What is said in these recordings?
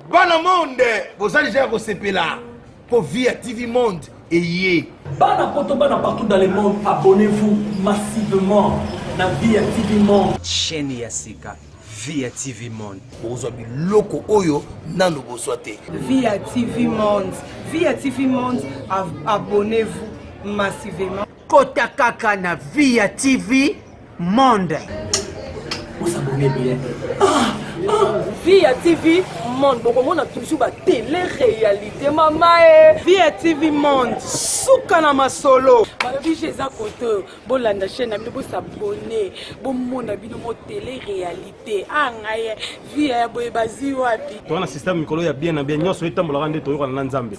Bana monde, vous allez déjà recevoir là. Pour Via TV Monde et yé. Bana poto bana partout dans le monde, abonnez-vous massivement na Via TV Monde. Chaîne Yasika, Via TV Monde. Bozobi loko oyo nano bosote. Via TV Monde. Via TV Monde, abonnez-vous massivement. Kota kaka na Via TV Monde. Vous abonnez bien. Via TV Monde, on a toujours la télé-réalité, maman. Via TV Monde, Soukana Masolo. Je suis à côté, bon la chaîne, vous s'abonner, bon mon habit de télé-réalité. Via Boebazi wapi. Toi, un système Mikolo ya bien bien, nous sommes dans le rendez vous na Nzambe.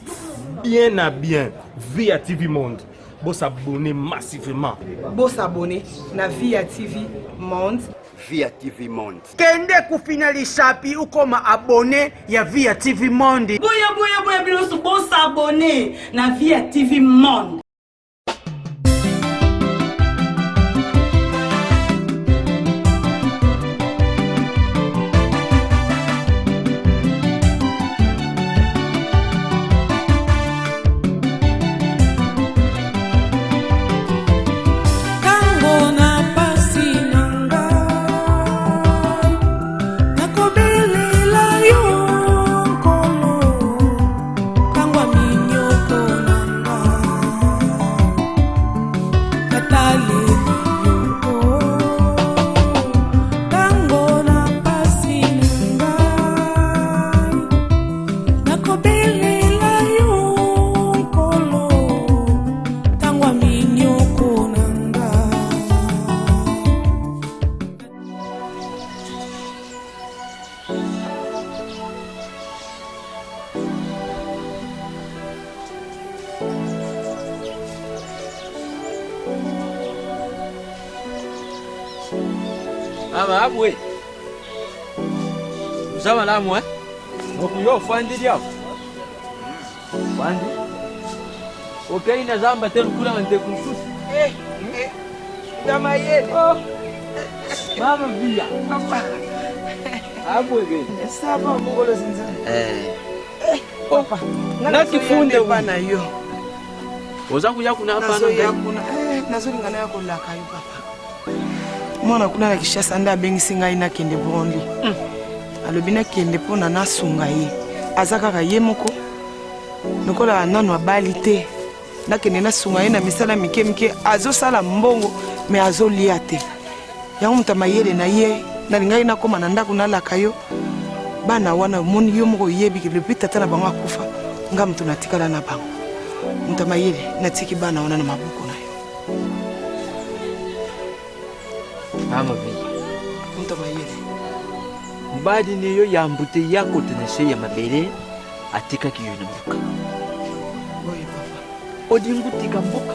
Bien à bien, Via TV Monde. Vous s'abonner massivement. Vous s'abonner na Via TV Monde. Via TV Monde. Kende kufinalisha pi uko abonné ya Via TV Monde. Boya biloso bon s'abonner na Via TV Monde. Ama abwe. Usama la mwe. Ngokuyo fandi dia. Fandi. Okay na zamba tena kula ngante kususi. Dama yele. Mama via. Abwe gani? Saba mugolo zinza. Opa. Na kifunde bana yo. Oza kuja kuna hapa na. Nazo lingana yako la kayo papa. Mwana kuna na Kishasa nda bengisi ngai na kende Burundi. Alobina kende pona na sunga ye. Azaka ka ye moko. Nokola nanu abali te. Na kende na sunga ye na misala mike azo sala mbongo me azo lia te. Yango mutamayele na ye na ngai na koma na ndako na la kayo. Bana wana moni yo moko yebi ke depuis tata na bango akufa. Nga mtu natikala na bango. Mutamayele na tiki bana wana na mabuko na yo. Mama via. Mutamayele. Mbadi niyo ya mbute yako tenese ya mabele atika kiyo na mbuka. Oye papa. Odi ngutika mbuka.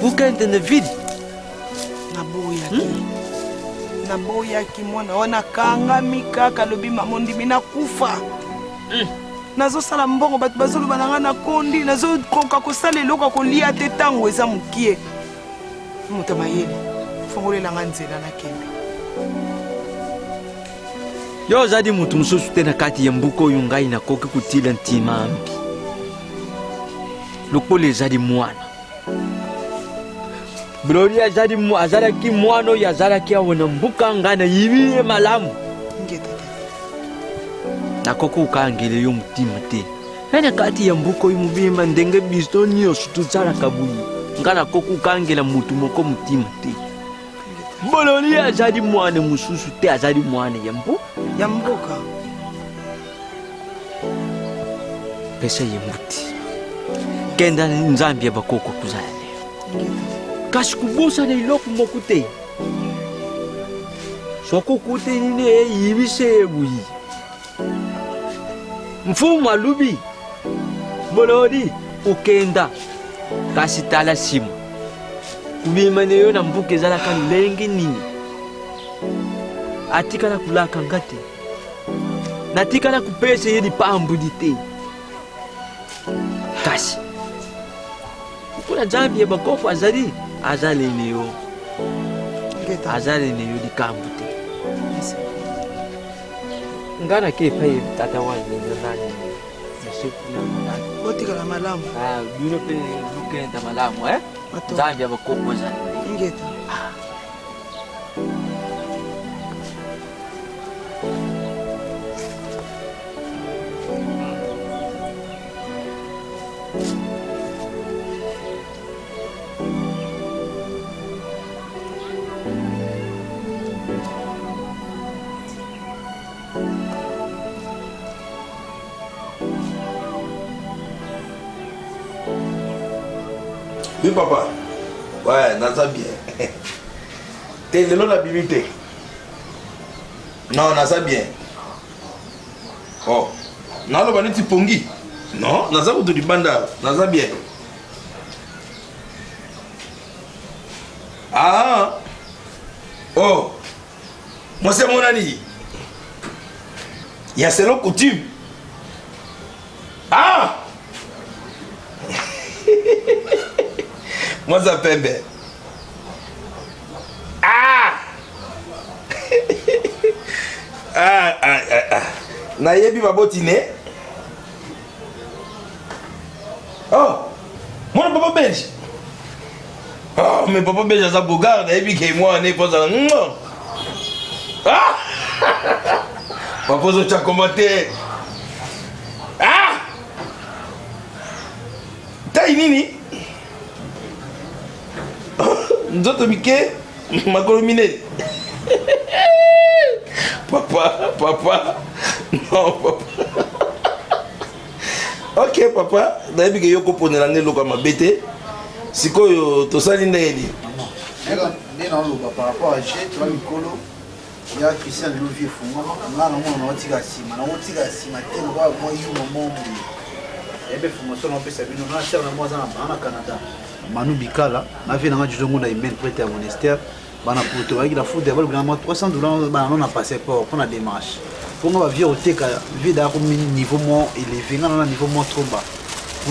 Buka ndene vidi. Na boya ki mwana wana kanga mikaka lobi mamondi mina kufa. Nazo sala mbongo batu bazolo bananga na kondi nazo koka kosala eloko kolia te tango eza mukie. Mutamayele. Fongole langa nzela na kembe. Yo zadi mutu mususu tena kati ya mbuko yungai na koki kutila ntima ambi. Lukole zadi mwana. Gloria zadi azara ki mwano ya zara ki awona mbuka ngana yibiye malamu. Ngeta. Na koko ukangile yo mutima te. Hena kati ya mbuko yumubimba ndenge bistoni yo sututsara kabuyi. Ngana koko ukangela mutu moko mutima te. Gloria zadi mwana mususu te azadi mwana ya mbuka. Pesa yemuti. Kenda nzambi ya bakoko kuzala leo. Kasi kubusa na iloku mokute. Soko kute nine yibise ebuyi. Mfumu alubi. Bolodi ukenda. Kasi tala simu. Kubima neyo na mbuke zala kalengi nini. Atika na kulaka ngate. Natika na kupese yedi pambudi te. Kasi. Kuna jambi ya bakoko azali. Azali neyo. Azali neyo di kambute. ngana ke pay tata wa ni nani nasiku na botikala malamu bino pe lukenda malamu nzambi abakomoza ingeta Oui, papa. Ouais, naza bien. T'es le lot de la bibliothèque. Non, naza bien. Oh. Non, le baneti pongi. Non, naza pour du banda. Naza bien. Ah. Oh. Moi, c'est mon ami. Il y a selon coutume. Ah. Moi, ça fait bien. Ah! Nayebi ma botine. Oh! Mon papa belge. Oh, mais papa belge, ça bougarde. Nayebi que moi, on est pas ça. Ah! Papa, tu as commenté. Ah! T'as une nini? Nzoto mike makolo mine. Papa. Non, papa. Ok, papa. Nayebi ke yoko ponela ngelo kama bete. Sikoyo tosali ndeli. Maman. Nena loba par rapport à Jet, tu vas mikolo. Il y a Christian Louvier Fungo. Là, on a tika sima. On a tika sima. Moi, you maman. Et bien, formation on peut savoir. On a cher na moi en Canada. Manu Bikala, ma vie dans du monde a email prêté à monastère. Bana pour toi, il a foutu d'abord $300. On a passé pour la démarche. Pour moi, vie au TK, vie d'un niveau moins élevé, un niveau moins trop bas.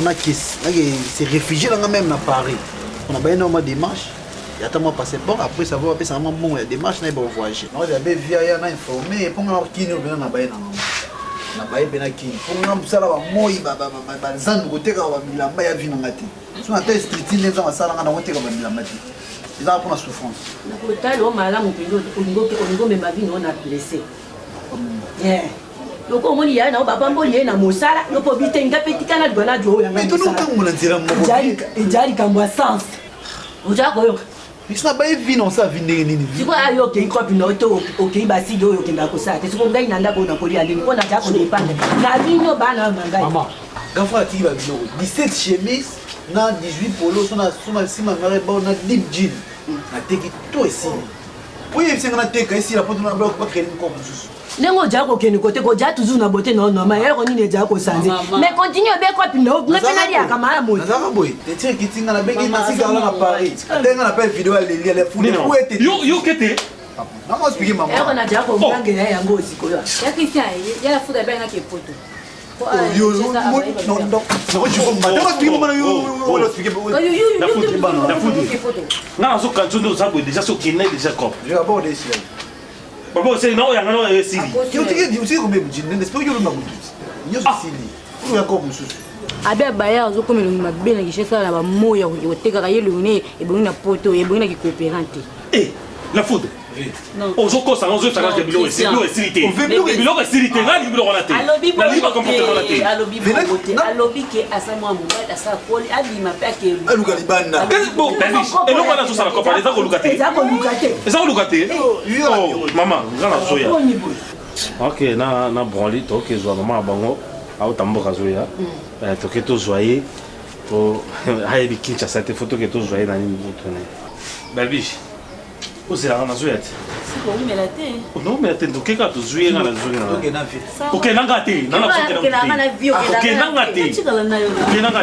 On a qui c'est réfugié dans même à Paris. On a bien énormément de démarches. Il y a tellement passeport. Après savoir après ça vraiment bon, il y a des démarches n'est pas voyager. Non, il y a bien via il y a informé. Pour moi, qui nous vient na bien na baye benaki pour nga musala ba moi ba zandu koteka ba bilamba ya vina ngati so na te street neza masala nga na koteka ba bilamba ti eza pour la souffrance na kotalo malamu pendo olingo mema vino na blessé loko omoni ya na baba mboli ye na mosala lopo bitenga petikana dwana jo ya mais tout nous quand on ntira moko jali kambwa sens oja koyo isna baye vino sa vinde nini siko ayo ke ikopi no to okay basi do yo kenda kosala te siko ngai nanda ko na kolia ndini ko na ja ko dependre na vino bana mangai mama gafa ti ba vino 17 chemises na 18 polo sona sima ngare ba na deep jean na teki to esi po ye singa na teka esi la poto na ba ko kreni ko mususu nengo ja ko keni kote ko ja toujours na beauté non non mais ko ni ne ja ko sanze mais continue be ko pino na penali ya kama mo nazaka boy te tire kitinga na beki masika na Paris tenga na pa vidéo ya leli ya fulu ko ete yo kete na mo expliquer maman ko na ja ko ngange ya ngo sikoyo ya Christian ya la fuda benga ke poto yo non non je vois pas expliquer maman yo expliquer la foudre na so kanzo ndo sabo déjà so kinai déjà comme je vais aborder ici papa c'est non ya ngano sili yo tiki ko mebu jinde n'espère yo na mutu yo sili yo ya ko mususu abe baya azokomela mabe na kishesa na ba moya yotekaka ye lune ebongi na poto ebongi na kikoopérante la foudre ozokosa nga ozosaka ke biloko esilite biloko esilite nga lingi biloko wana te nalingi bakomportement na te alobi ke asa mwa mobali asa koli abima mpe ake aluka libanda eloko wana azosala kopana eza koluka te eza koluka te mama nga nazoya ok na branli toke zwa mama ya bango aotamboka azoya toke tozwa ye po ayebi kinshasa te fo toke tozwa ye na nini botone balbiche ozelanga nazoya te sikomela te onomela te ndokeka tozwi nga nazokenanga te okenanga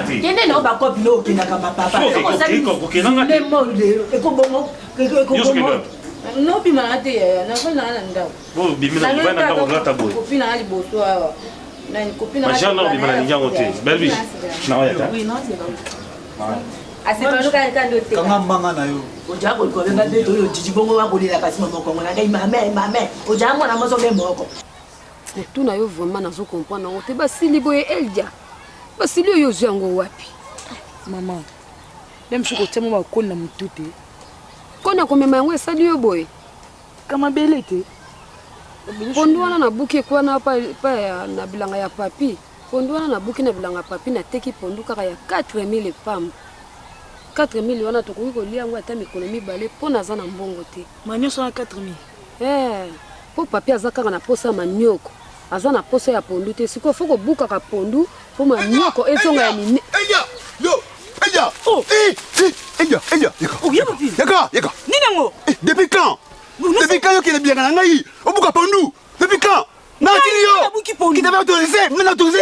te kende na bakopi no okendaka mapapa ekobongo nopimaka te nafanaa na ndako bimina ndako ngata boye kopinanga liboso awa majeur na obima na lingi yango te belbiche naoyata kanga mbanga na yo oja kolikobenga beto oyo jiji bongo wakolela kasi mokongo na ngai mame oja mwana moso mpe moko kotuna yo vraiment nazo comprendre ngo te basili boye Eldia basili yo yango wapi maman même si côté moi kona mutute kona komema yango esali yo boye kama belete pondu wana na buki kwa na pa na bilanga ya papi pondu wana na buki na bilanga papi na teki pondu kaka ya 4000 pam 4000 wana tokoki kolia yango ata mikolo mibale mpo naza na mbongo te manioso na 4000 po papi aza kaka na posa manioko aza na posa ya pondu te sikoyo fo kobukaka pondu po manioko ezonga ya mine Elia! Oh! Elia! Oh, Yaka! Ninango! Depuis quand? Depuis quand il est bien à Nangaï? Au bout de Pandou? Depuis quand? Non, qui t'avait autorisé? Maintenant autorisé?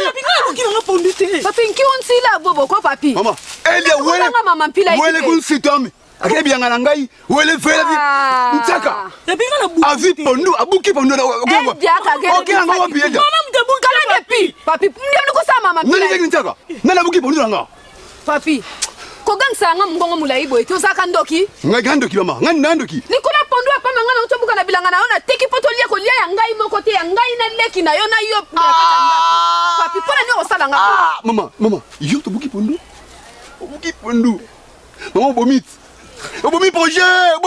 Papi, qui on s'y là, Bobo, quoi, papi? Maman, Elia, où est le cet homme? A quel bien à Nangaï? Où est le fait la vie? Ntaka! A vu Pandou, a bouqué Pandou. Ok, on va appuyer. Papi, papi, kogang sanga mgongo mulai boy, to saka ndoki? Ngandoki mama, ngandoki. Nikola pondu apa ngana utobuka na bilanga na ona teki poto lia ko lia ya ngai moko te ya ngai na leki na yo na yo. Papi, pona ni osala nga. Mama, yo to buki pondu? Buki pondu. Maman bomit. Bomi projet.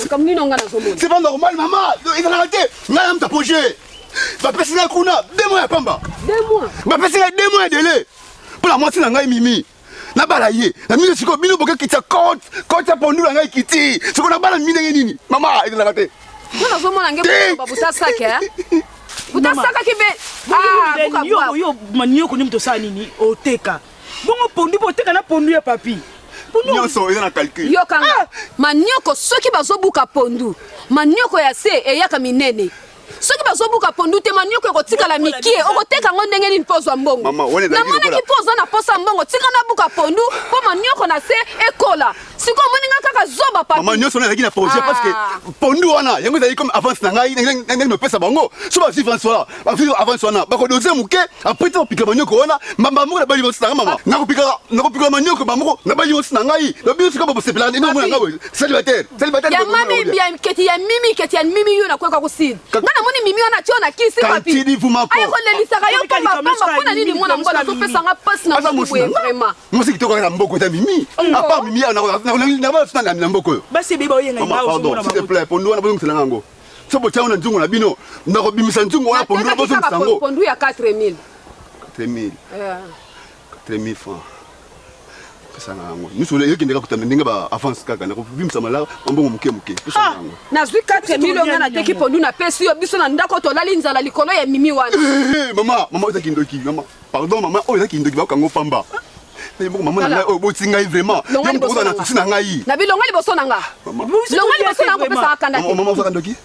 Comme ni nonga na somoni. C'est pas normal maman, il va arrêter. Ngam ta projet. Va passer la kuna 2 mois à Pamba. 2 mois. Va passer 2 mois de délai. Pour la moitié ngai mimi. Na balaye. Na mimi siko bino boka kitsa compte ya pondu ngai kiti. Siko na bala mimi nini? Maman, il va arrêter. Mwana zomona nge babuta saka buta saka kibe. Buka yo manioko ni mto sa nini oteka. Bongo pondu boteka na pondu ya papi. Nyonso eza na calcul. Yo kanga manioko soki bazobuka pondu. Manioko ya se eyaka minene. Soki bazobuka pondu te manioko ekotika la mikie okoteka ngo ndenge nini pozo mbongo. Mama, wone na mona ki pozo na posa mbongo tika na buka pondu po manioko na se ekola. Siko moninga kaka zoba papi. Mama nyonso na yaki na projet parce que pondu wana yango ezali comme avance na ngai ngai me pesa bango. So ba si François, ba fi avance wana. Ba ko doser muke après to pika manioko wana mamba mo na bali bosi na mama. Na ko pika manioko bamoko na bali bosi na ngai. Ba bi siko ba sepela ni mo na ngawe. Célibataire. Ya mami bien keti ya mimi yo na kwa kusidi. Ngana moni mimi wana tiona kisi papi. Kantidi vumako. Ayo lelisaka yo pamba pona nini mwana mbola to pesa nga passe na mbuwe vraiment. Mo siki to ka na mboko ta mimi. A part mimi na ba sina na mboko. Basi beba oyenga ngao pardon, s'il te plaît, pondu wana bozo msela ngango. So bo chauna nzungu na bino, ndako bimisa nzungu wana pondu na bozo msela ngango. Pondu ya 4000. 4000 francs. Pesa ngango. Niso le yeki ndeka kutamba ndinga ba avance kaka na ko bimisa mala mbongo muke. Pesa ngango. Na zwi 4000 ngana teki pondu na pesi yo biso na ndako to lali nzala likolo ya mimi wana. Mama eza kindoki, mama. Pardon mama, eza kindoki ba kango pamba. Maman na o botinga vraiment. Yo mboza na tsina ngai. Na bilonga liboso nanga. Bilonga liboso nanga pesa kanda. Maman za kandoki.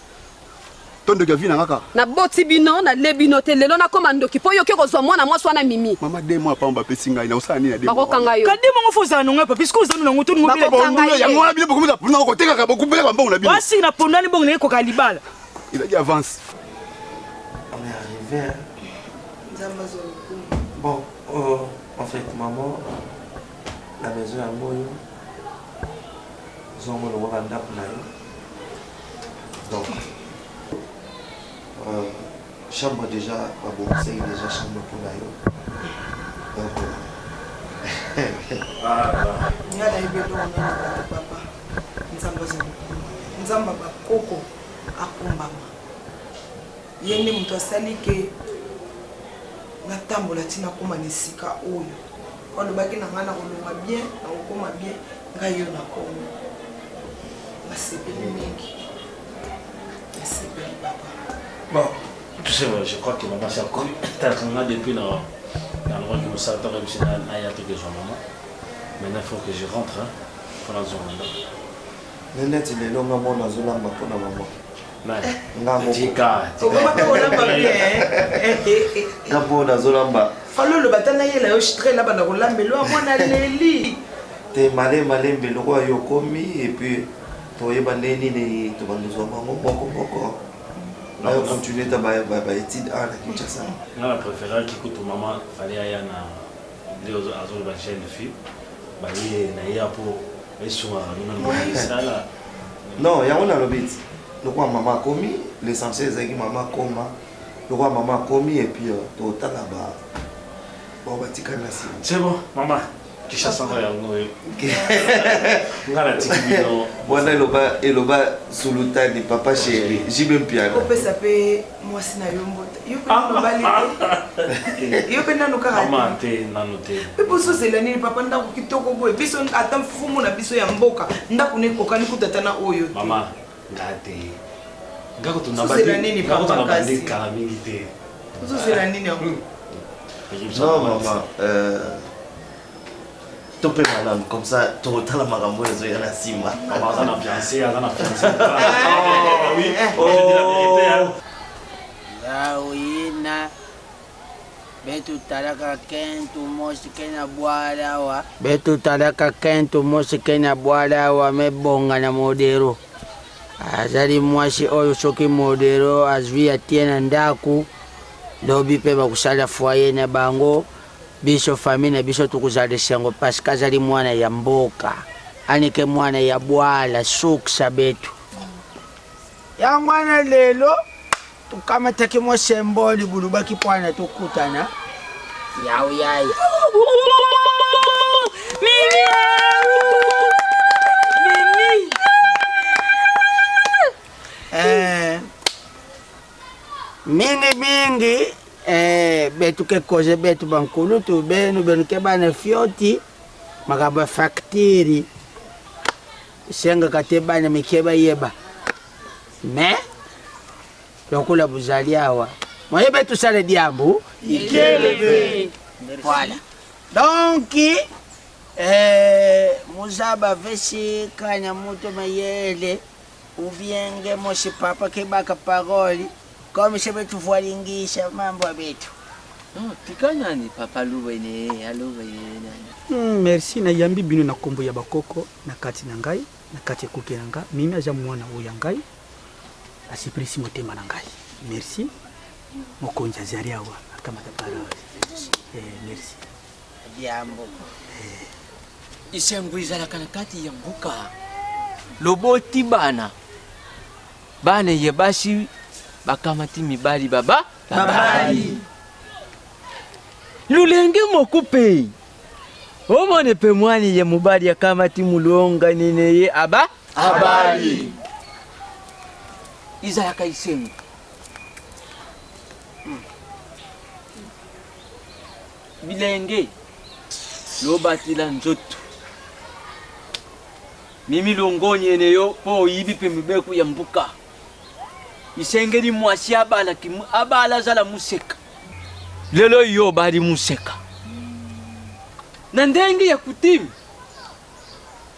Tondo ga vina ngaka. Na boti bino na lebino te lelo na komandoki po yo ke kozwa mwana mwasi wana mimi. Mama 2 mois pamba pesi ngai na osala ni na 2 mois. Bakokanga yo. Kadi mongo foza nonga pa puisque ozana nango to ngo bile. Bakokanga yo. Yango na bile bokumu za puna ko teka ka bokubela ka mbongo na bile. Basi na pondani bongo ne ko kalibala. Il a dit avance. On est arrivé. Bon, en fait, maman, la maison à moi, ils ont mon Rwanda pour naï. Donc, chambre déjà, bon, c'est déjà chambre pour naï. Donc, Nyala ibedo na papa. Nzamba bakoko akumbama. Yende mtu asali ke natambola tina koma nisika oyo. Quand baki na ngana kolonga bien na okoma bien ngai yo na komo na sepeli mingi na sepeli papa. Bon, tu sais, je crois que maman c'est encore tellement depuis dans le roi qui me s'attend comme si n'a y a tout que son maman. Maintenant il faut que je rentre hein pour la zone là. Nene tu les longs maman dans zone là pour la maman. Non. Tika. Gapo dans zone là. Falo le batana yela yo chitre là bana kolambelo amona leli. Te malé mbelo kwa yo komi et puis toyeba neni ne to banduzo bango boko. Là on continue ta ba étude à la Kinshasa. Là la préférée qui coûte maman fallait aller na les azol ba chaîne de fille. Ba yi na ya pour esuwa nous ça là. Non, ya on a le bit. Le roi maman commis, l'essentiel c'est que maman coma. Le roi maman commis et puis total là-bas. Bon, bah, c'est bon, maman. Qui chasse en rien, non? Voilà, il va sous le tas de papa chéri. J'ai bien piano. On peut s'appeler moi si na yombo. Yo peut nous caractère. Maman, t'es nanoté. Mais pour ça c'est l'année papa nda ko kitoko boy. Biso attend fumu na biso ya mboka. Nda kune kokani kutatana oyo. Maman, ngate. Ngako tunabadi. Ngako tunabadi kalamingite. Pour ça c'est l'année. Non maman, tu peux madame comme ça, tu retournes à Marambo et tu es à Sima. Maman, ça n'a fiancé, ça n'a fiancé. Ah oui, je dis la vérité. Là oui, na. Betu talaka kentu mosi kena bwala wa. Betu talaka kentu mosi kena bwala wa mebonga na modero. Azali mwasi oyo soki modero azvia tiena ndaku. Lobi pe bakusala foyer na bango. Biso famille biso tukuzalisha ngo pasika zali mwana ya mboka anike mwana ya bwala suksa betu ya mwana lelo tukamatake mo semboli bulubaki pwana tukutana yao yai mingi betu ke koze betu bankulu tu benu ke bana fioti magaba factiri senga kate bana mikeba yeba me lokula buzaliawa moye betu sale diambu ikelebe voilà donc muzaba vesi kanya muto mayele ubienge moshi papa ke baka paroli comme je vais tout voir l'ingisha mambo betu. Non, tikanya ni papa lubene, alubene. Merci na yambi bino na kombo ya bakoko na kati na ngai, na kati kuke na ngai. Mimi aja mwana oya ngai. Asiprisi motema na ngai. Merci. Mokonja zaria wa kama tapara. Merci. Diambo. Isengwiza la kanakati ya mbuka. Loboti bana. Bana yebashi bakamati mibali baba babali lulenge mokupe omone pe mwani ye mubali akamati mulonga nineye aba abali iza yakaisemu bilenge lobatila nzoto mimi longonye neyo po yibi pe mibeku ya mbuka isengeli mwasi abala kimu abala zala museka lelo yo bali museka na ndenge ya kutimu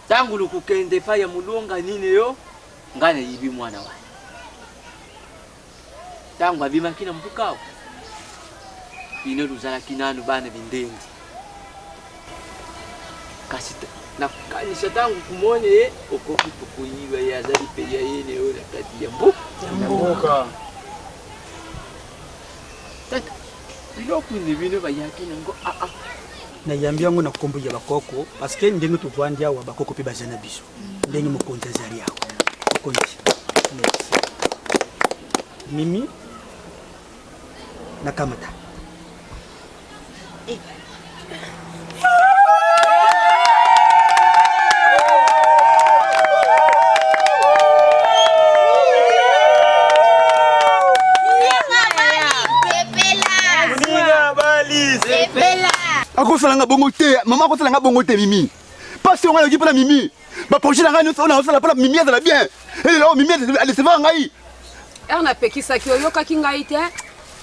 tangu lukukende pa ya mulonga nini yo ngana yibi mwana wa tangu abima kina mbukao ino luzala kinanu bana bindendi kasita na kanisa tangu kumone okoki tukuyiwa ya zali pe ya yene yo na kati ya mbuka tata biloko ni bino bayaki nango na yambi yango na kombo ya bakoko parce que ndenge tuvandi awa bakoko pe bazana biso ndenge mokonza zali yao mokonzi mimi na kamata akosala nga bongo te mama akosala nga bongo te mimi pasi onga yoki mpona mimi baprojet na ngai nyonso ona osala mpona mimi azala bien elelo mimi adeseva ngai ere napekisaki oyokaki ngai te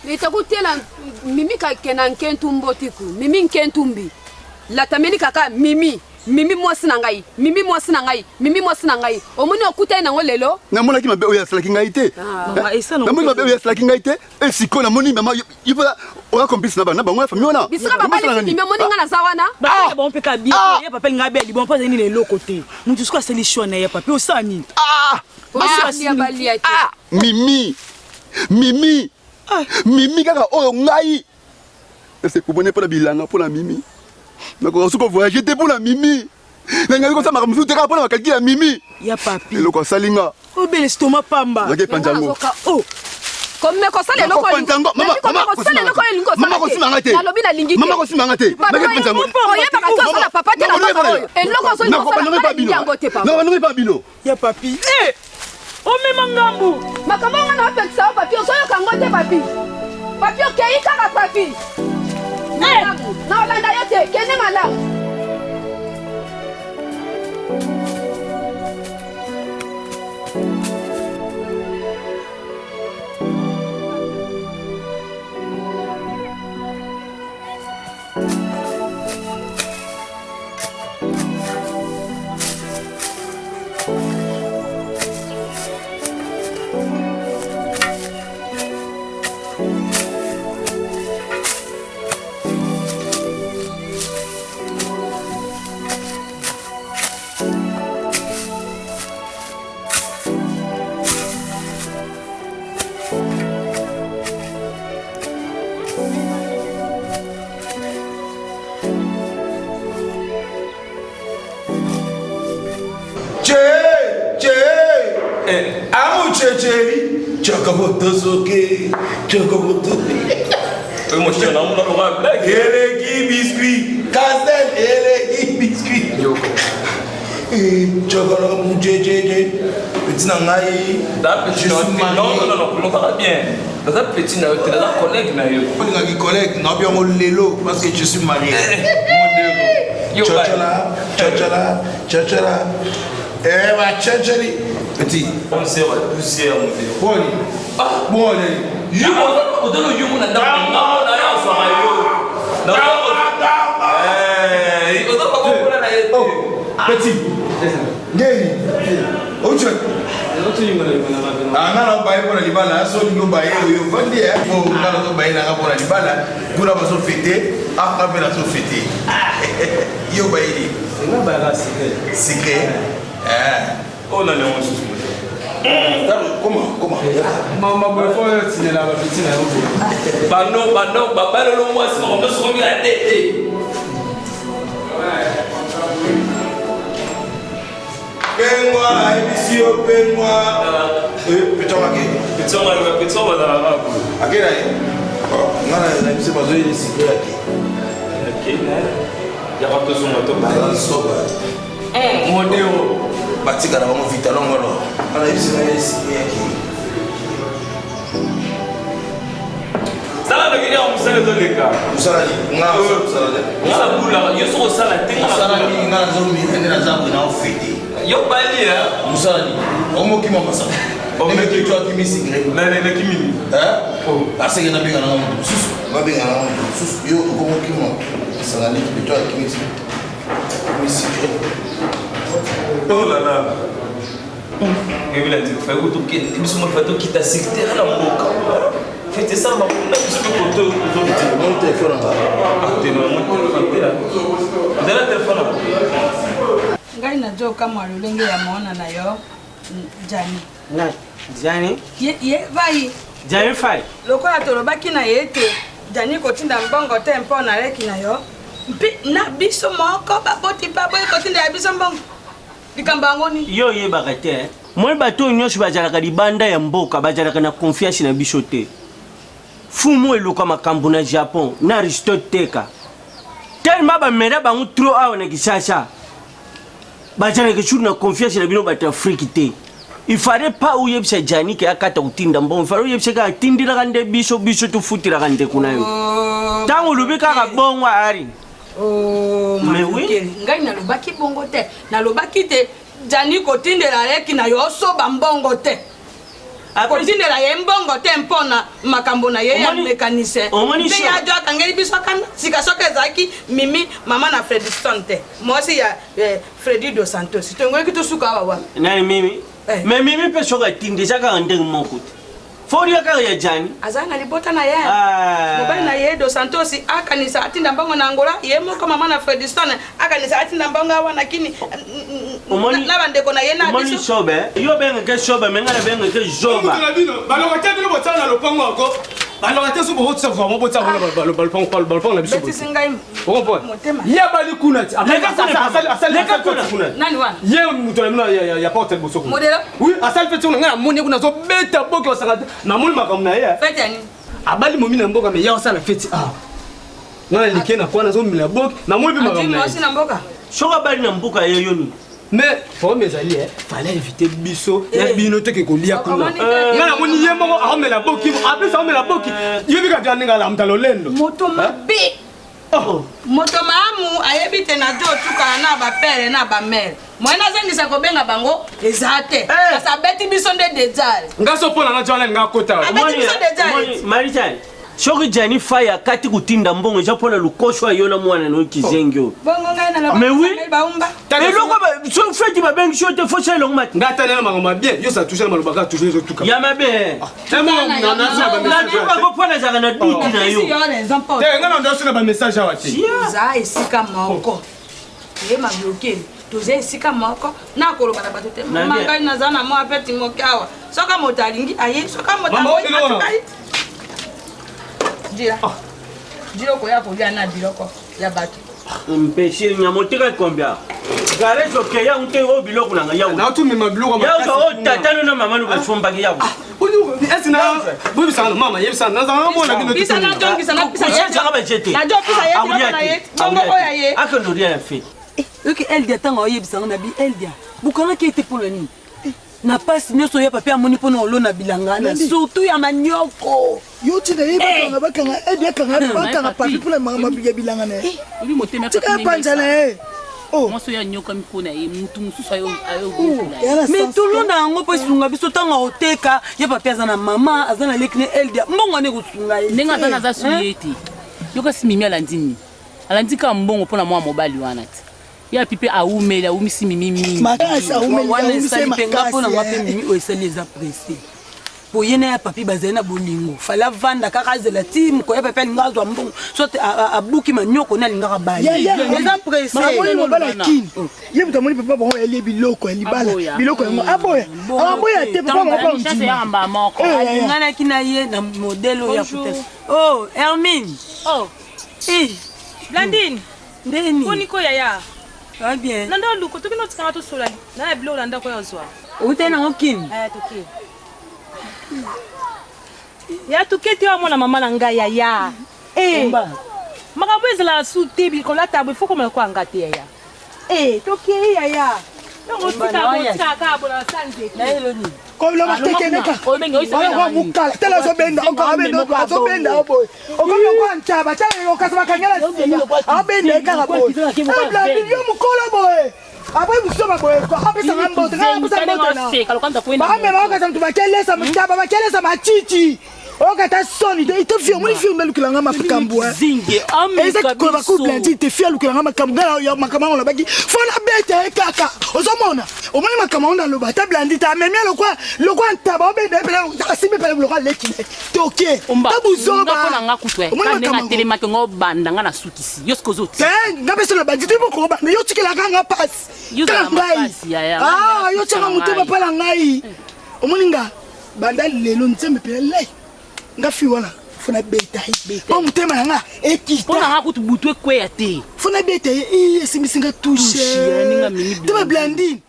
litakutela mimi kakena nkentumbo tiku mimi nkentumbi latameli kaka mimi mwasi na ngai mimi mwasi na ngai mimi mwasi na ngai omoni okutai nango lelo namonaki mabe oyo asalaki ngai te namoni mabe oyo asalaki ngai te esiko namoni mama ipola oya complice na bango ya famille wana bisika babali omoni nga naza wana bon mpe kabie ye papa linga beli bon mpo zeni leloko te mutu siko asali shwa na ye papa osala nini mimi kaka oyo ngai ese kubone mpona bilanga mpona mimi nakoka soki voyage te mpona mimi nangai kosala makambo mosusu te kaka mpona makalki ya mimi ya papi eloko asali nga Obele stoma pamba. Ngeke panjango. Oh. Comme me kosala eloko panjango. Mama kosima ngate. Nalobi na lingi. Mama kosima ngate. Ngeke panjango. Oyeba ka tosala papa te na papa oyo. Eloko so non yango te papa. Non pas bino. Ya papi. Omema ngambu. Makambo ngana apekisa papi osoyo kango te papi. Papi okei kaka papi. Na olanda yo te kene malamu. Biscuit, Castel, biscuit. Chocolat, mon petit nangai. Non, pas bien. Dans un petit collègue, collègue, non, bien mon lélo, parce que je suis marié. Chachala. Chachali. Petit. On sait, poussière, mon Dieu. Bon, Petit. Gay. Ocho. Angana baye pour libala so ni baye yo vandi e ko ngana to baye na pour libala kula ba so fete aka be la so fete yo baye ni nga ba la secret oh là là on se comment maman boy faut tirer la petite na ba no ba le moi c'est on peut se remettre la tête. Pengwa, emisio pengwa. Petoma ke. Petoma da. Akira. Ngana na emisio bazo ile sikira ke. Akira. Ya ba to so moto ba so ba. Modelo. Batika na mo vitalo ngolo. Ngana emisio na ile sikira ke. Sala de gina musala de leka. Musala ni ngana musala de. Ngana bula yo so sala tinga. Musala ni ngana zo mi ndena zabu na ofete. Yo bali ya musala ni omo kima masa omo ki to kimi sigre na kimi asege na binga na mo susu ba binga na mo susu yo omo kima sala ni to kimi sigre oh là là et là tu fais où tu quittes tu me fais tout quitter secteur la mboka fais ça ma na tu peux porter mon téléphone là tu no mon téléphone là ndela téléphone ngai najua kama lolenge ya maona na yo Jani. Na Jani? Ye vai. Jani fai. Lokola tolobaki na ye te Jani kotinda mbongo te mpo na leki na yo. Mpi na biso moko baboti pabo kotinda ya biso mbongo. Likamba ngoni. Yo ye bagate. Moi bato nyosho bajalaka libanda ya mboka bajalaka na confiance na biso te. Fumu eluka makambo na Japon na Aristote ka. Tellement ba mera bangu trop awa na Kinshasa. Bajana ke chuna confiance na bino bata Afrique te. Il fallait pas où yebsa Jani ke akata utinda mbon. Il fallait yebsa ka tindira kande biso tu futira kande kuna yo. Tango lubika ka bongwa ari. Oh, mais oui. Ngai na lobaki bongo te. Na lobaki te Jani ko tindela leki na yo so bambongo te. Ko tindela ye mbongo te mpona makambo na ye ya mécanicien. Te ya jo kangeli biso kana sika soka zaki mimi mama na Frediston te. Moi aussi ya Freddy dos Santos. Tongo ki to suka wawa. Nani mimi? Mais mimi pe soka tindisa ka ndenge moko te. Fori ya ka ya Jani. Azana libota na ye. Mobali na ye dos Santos akanisa atinda mbongo na Angola ye moko mama na Frediston akanisa atinda mbongo wana kini na bandeko na ye na biso. Moni sobe. Yo benga ke sobe menga na benga ke zoba. Balo ka tebilo botana lo pango ko. Alors attends, vous avez vraiment pas ça le balcon la biso. On peut. Ya bali kuna. Nani wana? Ye muto ya porte boso. Modelo? Oui, asal fete on nga moni kuna zo beta boki osanga na moni makamna ya. Fete ani? Abali momi na mboka me ya osala fete ah. Ngana likena kwa na zo mila boki na moni bi makamna. Ati na mboka. Shoka bali na mboka ya yoni. Mais pour mes alliés, fallait éviter biso na binote ke kolia kuna. Ngana moni ye moko amela boki, après ça amela boki. Yebi ka jana la mtalo lendo. Moto mabe. Oh, moto maamu ayebite na do tuka na ba père na ba mère. Moi na zengisa ko benga bango ezate. Asa beti biso nde dejare. Ngaso pona na jana nga kota. Abeti biso dejare. Marichal. Shoki jani faya kati kutinda mbongo japona lukoshwa yona mwana no kizengyo. Bongo ngai na la. Mais oui. Baumba. Et loko ba so feti ba bengi shote fo chelo mat. Ngata na mangoma bien. Yo sa toucher malobaka toujours zo tuka. Ya mabe. Tellement na na ba message. Na ko pona zaka na duti na yo. Te ngana ndo sina ba message awati. Za esika moko. Ye ma bloquer. Toze esika moko na koloba na bato te. Manga na zana mo apeti mokawa. Soka motalingi aye soka motalingi. Jiro ko ya kolia na biloko ya baki. Mpesi nyamotika combien? Gare soke ya unte o biloko na ya. Na tu mema biloko ya o tatano na mama no basomba ya. Ulu esina bubi sana mama yebisa na zana mo na kino. Bisa na jongi sana bisa ya. Chaka ba jete. Na jo bisa ya na ye. Bongo oya ye. Akondo rien fait. Ok Eldia tanga oyebisa na bi Eldia. Bukana ki était pour le nini? Na pasi nyoso ya papi amoni pona olona bilangana surtout ya manyoko yo tina yeba bakanga Eldia kanga papi pona mama biya bilangana uli motema papi panjana oh moso ya nyoka mipona ye mutu mususu ayo mais tuluna ngo po sunga biso tanga oteka ya papi azana mama azana lekine Eldia mbongo ne kusunga ye nenga zana za suyeti yoka simimi alandini alandika mbongo pona mwa mobali wana ti ya pipe aumela umisi mimi makasi aumela wana sali penga pona ngape mimi oeseleza pressé po yena ya papi bazena bolingo fala vanda kaka zela team ko ya papi ngazwa mbongo sote abuki manyoko na lingaka bali eza pressé mama mo bala kin ye mutamoni papa bongo eli biloko eli bala biloko yango aboya te papa moko ndimi yamba moko ngana kina ye na modelo ya puta oh Hermine oh Blandine ndeni koniko yaya ah bien nanda luko to kinoti kama to sola na eblo landa ko yozwa utena ngokin toki ya tuketi wa mwana mama na ngai yaya makambo ezala su tebi kolata bo foko meko angate yaya toki yaya ngo tika ka bona sanze na eloni ko lo matekeneka ko benga oisa mukala tela zo benda zo benda boy okomo kwa ntaba tala okasaba kanyala abenda ekaka boy ebla yo mukolo boy après vous sommes boy après ça mambo ça mtu bakelesa mtaba bakelesa machichi okata soni ite fio muli fio melukilanga makambo zinge ameka ko ba ku blandi ite fio lukilanga makambo ya makambo la baki fona bete kaka ozomona omoni makambo na lo bata blandi ta memia lokwa ntaba obende bela asibe pele lokwa leki toke tabuzoba ngakona ngakutwe kanenga telema ke ngobanda ngana sukisi yosko zoti ngabe solo bandi tipo ko banda yo tikela kanga pass yuza mapasi ya yo tsaka mutema pala ngai omoni nga banda lelo ntseme pele ngafi wala funa beta ba mutema nanga ekita pona ngakuti butwe kweya te funa beta esimisinga touche ninga mini teba Blandine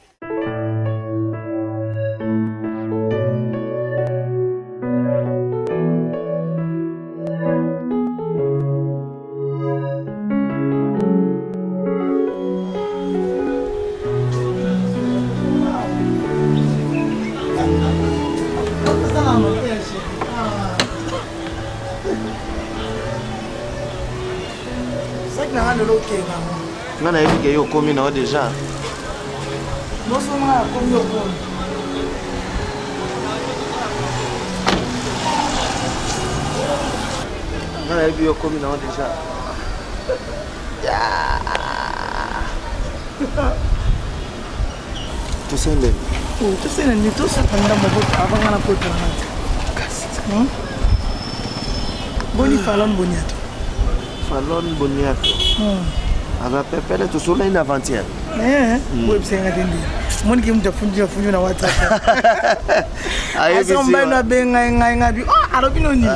nga nayebi ke yo okomi nao deja nga nayebi yo okomi nao deja tosendeli tosendeli tosakanga mabota avanga na kota boni Fallon Boniato Fallon Boniato ava pepele tosola ina avant-hier websenga tende moni ke mta funjwa na WhatsApp ayo bisi na benga ngabi alobino ni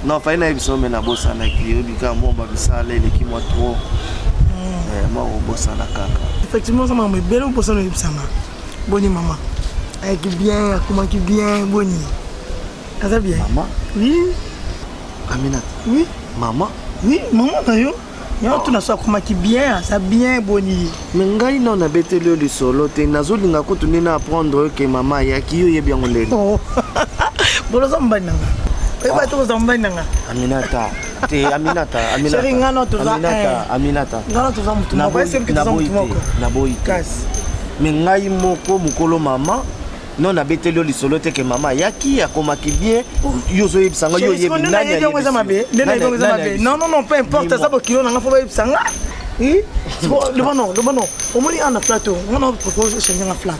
Non, faina ebiso me na bossa na ki obika mo ba bisala eleki mo trop. Moi bossa na kaka. Effectivement ça m'a belle bossa na ebisanga. Boni maman. Avec bien, comment qui bien, boni. Ça bien. Maman? Oui. Aminata. Oui. Maman? Oui, maman d'ailleurs. Yo tu na so comment qui bien, ça bien boni. Mais ngai non na beteli le solo te nazolinga ko tunina apprendre que maman ya ki yo yebi yango lelo. Oh. Bolo zambana. Eba to zambana. Aminata. Te Aminata. Chérie ngano to za. Aminata. Ngano to za mutu moko. Est-ce que tu za mutu moko? Na boyi. Kas. Mais ngai moko mukolo maman. Non na beteli le solo te que maman ya ki akomaki bien. Yo zo yebisanga yo yebi nani. Non non non, peu importe ça bo kilo nanga fo ba yebisanga. Oui. Le bon. Au moins on a plateau. On a proposé changer un flat.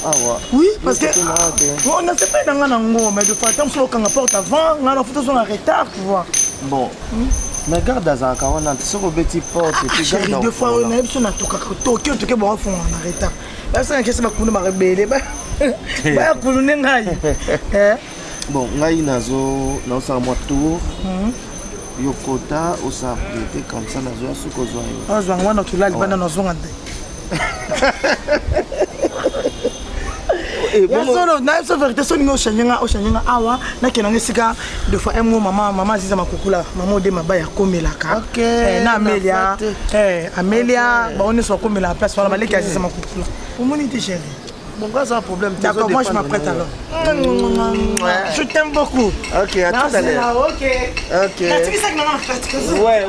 Ah ouais. Oui, parce que on ne sait pas dans un angle, mais de fois tant que quand on porte avant, on a photo sur un retard, tu vois. Bon. Mais garde dans un cas, on a sur le petit porte et puis garde. Deux fois on a eu son atoka Tokyo, tu es bon fond en retard. Là c'est un question ma kouna ma rebelle. Ba kouna ngai. Bon, ngai nazo na sa moi tour. Yokota au sa prêter comme ça nazo suko zo. Ah zo ngwana tu la libana nazo ngande. Solo na so vérité so ningo shanyanga awa na kenanga sika de fois maman ziza makukula maman de mabaya komelaka na Amelia Amelia ba on so komela place wala baleki ziza makukula omoni te chérie. Bon gars un problème. D'accord, moi je m'apprête alors. Je t'aime beaucoup. OK, à tout à l'heure. OK. Tu sais que maman fait. Ouais.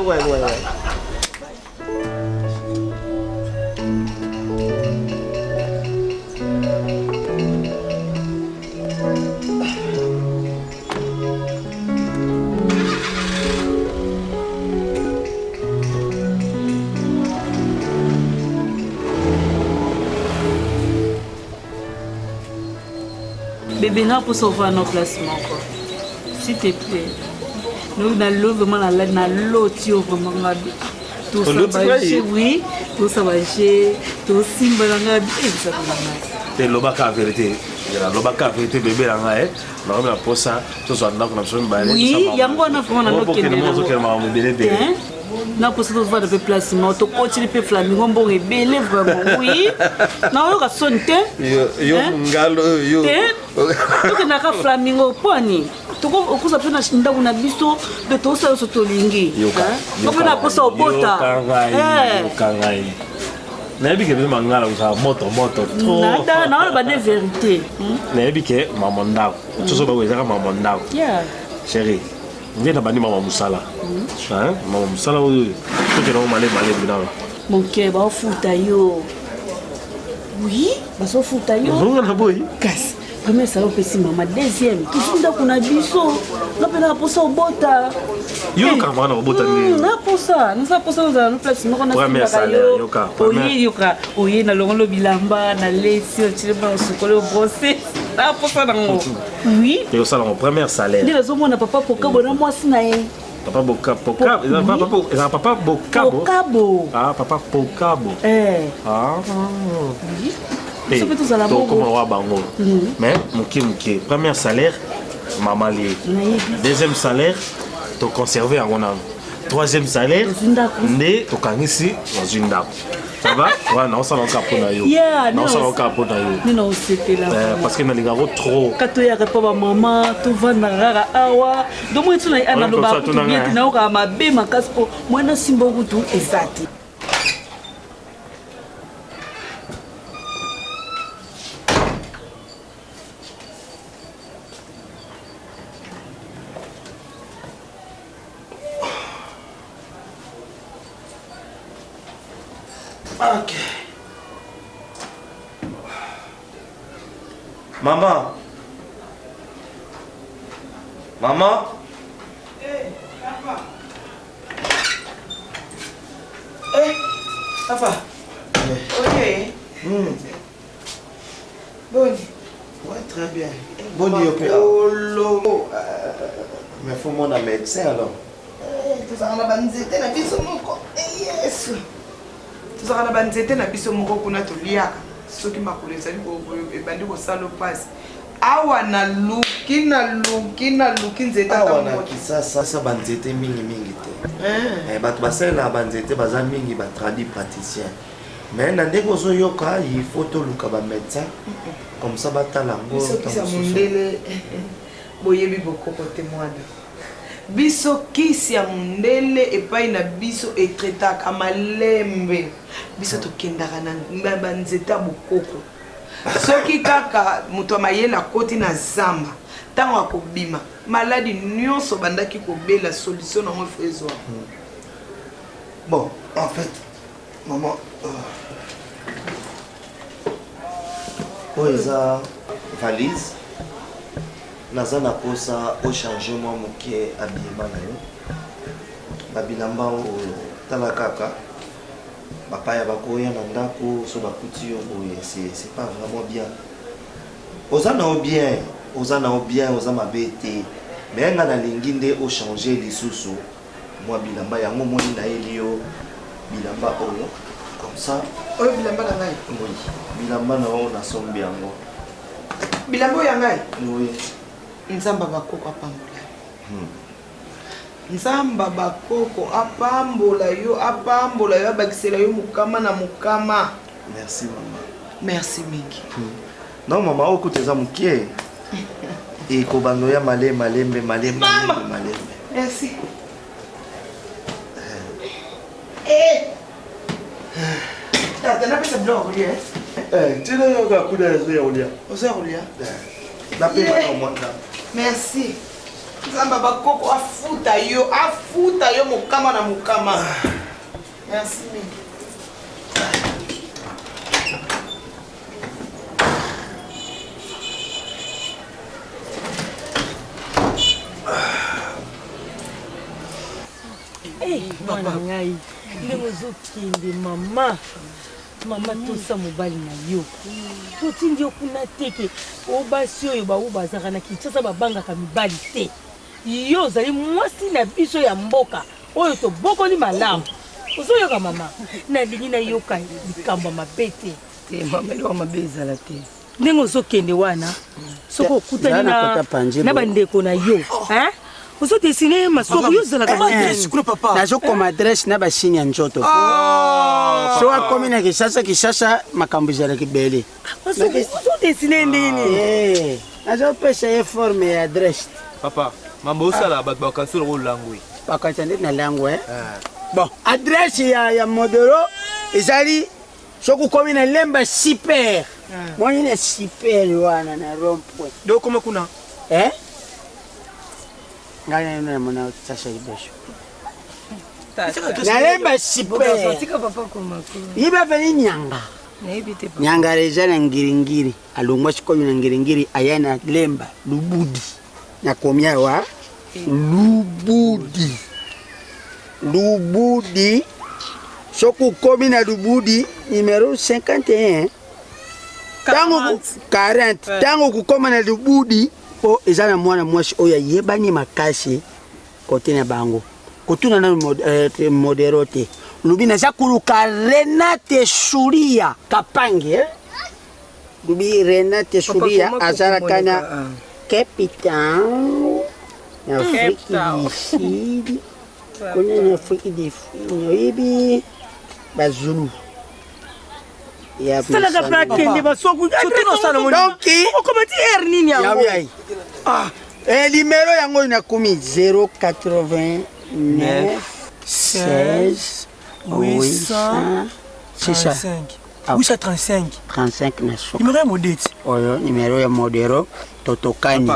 Bébé, n'a pas sauvé nos placements. S'il te plaît. Nous allons vraiment dans l'autre, vraiment. Tout ça va chez oui, tout ça va chez tout simple. C'est la vérité. La vérité, bébé, la posa, tout ça, on a oui, il y a un bon enfant, na posa to va de placement to continue pe flamingo bon rebelle vraiment oui na yo ka sonte yo ngalo yo to na ka flamingo poni to ko okuza pe na shinda kuna biso de to sa so to lingi ko pe na posa obota kangai na bi ke be mangala usa moto trop nada na ba de vérité na bi ke mamonda to so ba weza ka mamonda yeah chérie viens na bani mama musala mama musala oyo to ke no male bina mon cœur ba futa yo oui ba so futa yo zonga na boy kas premier salon pesi mama deuxième kizinda kuna biso na pena posa obota yo ka mwana obota ni na posa na place moko na premier salaire yo ka oyi na longolo bilamba na lesi o tire ba sokolo brosser na posa nango oui yo sala mon premier salaire ndi zo mona papa pokabo na mwasi na ye papa pokabo papa pokabo ah papa pokabo comment on va bango mais muki premier salaire maman lié deuxième salaire to conserver en on troisième salaire né to kangisi dans une dame ça va ouais non ça non capona yo non ça non capona yo non c'était là parce que na lingaro trop kato ya repa ba maman to vanda rara awa do mo tuna ana lo ba to bien na ka mabe makaspo mwana simbo kutu exact. Ok. Maman. Papa. Ok. Bonne. Ouais, très bien. Bonne opéra. Mais faut mon médecin alors. Tout ça on a banzete na biso moko. Yes. Tozaka na banzete na biso moko kuna toliaka soki makolo ezali ebandi kosala pasi awa naluki nzeta awa na kisasa banzete mingi te bato basalela banzete baza mingi batradi praticien mais na ndenge ozoyoka il faut toluka bamédecin comme ça batala yango bisokisa mondele boyebi bokoko te mwana biso kisi ya mondele epai na biso etretaka malembe biso tokendaka na banzete ya bokoko soki kaka moto ya mayele akoti na zamba ntango akobima maladi nyonso bandaki kobela solution nango efo ezwa bon en fait maman oyo eza valise naza na posa ochange mwa moke abiema na yo babilamba oyo tala kaka bapaya bakoya na ndako so bakuti yo boye c'est pas vraiment bien oza na o bien oza mabe te mais nga nalingi nde ochange lisusu mwa bilamba yango moni nayeli yo bilamba oyo comme ça oyo bilamba na ngai oui bilamba na oyo nasombi yango bilamba oyo ya ngai oui nzamba bakoko apambola nzamba bakoko apambola yo abakisela yo mukama na mukama merci maman merci mingi non maman okuta eza mokie ekobando ya malembe merci tata napesa biloko kolia ntina yoka kuda ezo ya kolia ozo ya kolia napema mwana merci nzamba bakoko afuta yo mokama na mokama merci mingi mwana ngai ndenge ozokende mama tosa mobali na yo totindi yo kuna teke obasi oyo bawu bazaka na kinshasa babangaka mibali te yo ozali mwasi na biso ya mboka oyo tobokoli malamu ozoyoka mama nalingi nayoka likambo mabe te mama eloko mabe ezala te ndenge ozokende wana soki okutani na bandeko na yo ozodesine masoko yo ozalaka nazokoma adresse na basini ya nzoto so akomi na kishasa makambo ezalaki bele ozodesine ndini nazopesa ye forme ya adresse papa mambo osala bato bakansi loko langwe bakanisa ndeti na langwe bon adresse ya modelo ezali soki okomi na lemba super moni na super wana na rond-point dokoma kuna ngai na mona sasa libesho nalemba super yiba veni nyanga reja na ngiringiri alongwa sikoyo na ngiringiri ayana lemba lubudi na komia wa lubudi soku komi na lubudi numero 51 tango 40 tango kukoma na lubudi po ezana mwana mwasi oyo yebani makasi kote na bango kotuna na modero te lubi naza kuluka Renate Suria Kapange lubi Renate Suria azalaka na capitaine na Afrique du Sud kone na Afrique du Sud noyebi bazulu salaka prakende basoku donki okomati air nini yango numéro yango inakomi 089 16 835 na soko numéro ya modeti oyo numéro ya modero totokani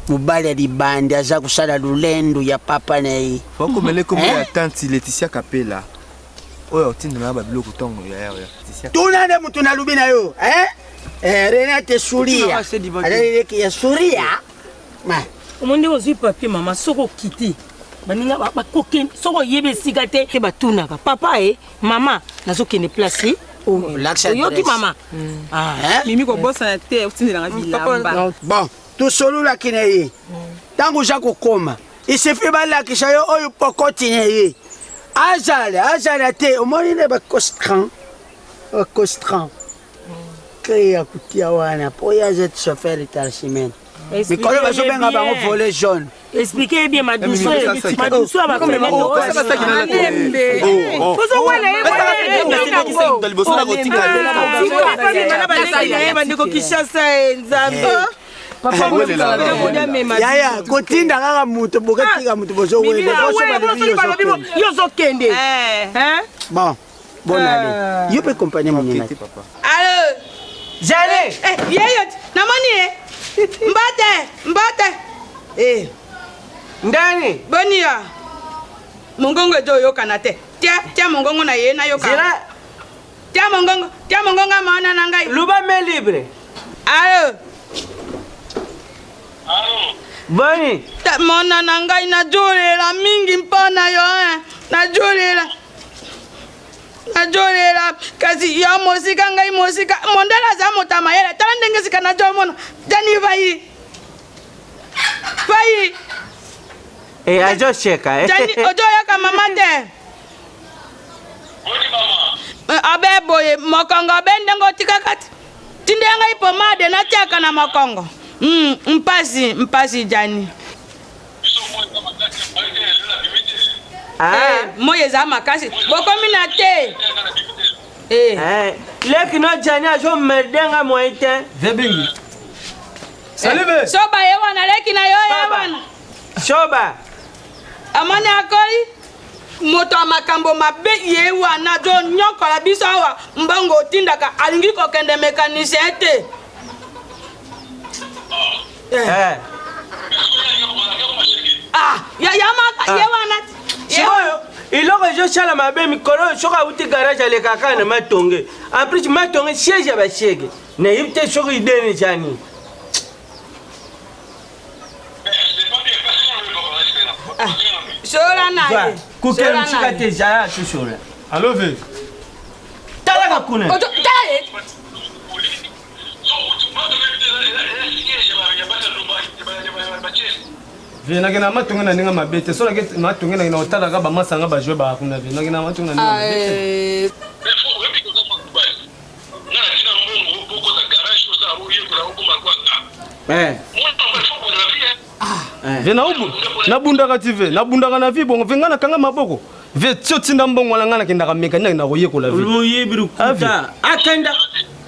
mobali ya libandi aza kosala lulendo ya papa na ye fakomele komo ya tante Laetitia Kapela oyo otindela babiloko ntongo ya tuna nde mutu nalubi na yo Renate Suria azaleleki ya Suria omonde ozwi papier mama soko okiti baninga bakokende soko oyeba esika te ke batunaka papa mama nazokende place oyoki mama mimi kobosana te otindelanga bilamba bon tosololaki na ye ntango oza kokoma isefi balakisa yo oyo pokoti na ye azala te omoni na bacostran secret ya kutia wana po ya jet chauffeur tarchimene. Mikolo bazobenga bango volet jaune. Expliquez bien ma douceur. Ma douceur va comme yaya kotinda kaka mutu boketika mutu bozokende bon bonale yo pe compagnie monina allo jale yeyot namoni mbate ndani bonia mongongo ezo oyokana te tia mongongo na ye nayokana tia mongongo amaona na ngai luba me libre allo boni mona na ngai najolela mingi mpona yo najolela kasi yo mosika ngai mosika mondela za motama yele tala ndenge sika najo mona jani vai ajo cheka jani ojo yoka mama te abe boye mokongo bende ngotika kati tinde ngai pomade na tiaka na mokongo mpasi jani moye za makasi bokomi na te leki no jani ajo merdenga moite vebingi salive soba ye wana leki na yo ye wana soba amani akoi moto amakambo mabe ye wana jo nyokola biso awa mbongo otindaka alingi kokende mécanicien te sikoyo iloko ezosala mabe mikolo soki awuti garage aleka kaka na matonge en plus matonge siège ya basiege nayebi te soki ideni jani sola naye kukemusika te zaya sosola alo ve talaka kuna ve nakena matonge na ndenge mabe te so matonge nakena otalaka bamasanga bajwe bakuna ve nakena matonge na ndenge ve nabundaka ti ve nabundaka na vi bongo ve nga nakanga maboko ve ti otinda mbongo wana nga nakendaka mekani nakenda koyekola ve oyebi kuta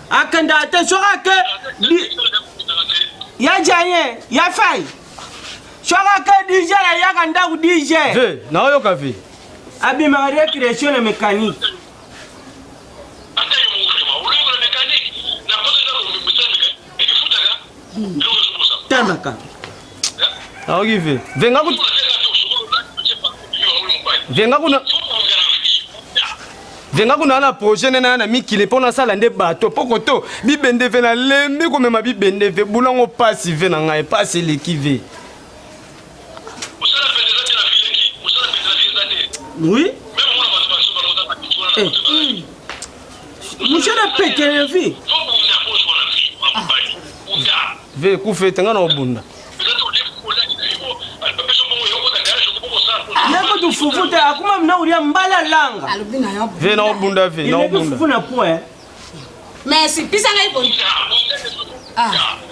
akenda ate soki ake ya janye ya fai soki ake dj ayaka ndako dj ve naoyoka ve abimaka recréation na mécanique tamaka aoki ve venga kuna na projet nena na mikile mpo nasala nde bato mpo koto bibende ve nalembi komema bibende ve bulango pasi ve na ngai pasi eleki ve oui monsieur na pekele vi ve kufete nga na obunda nako tufufu te akuma mna ulia mbala langa ve na obunda ve na obunda fufu na point merci pisanga iboni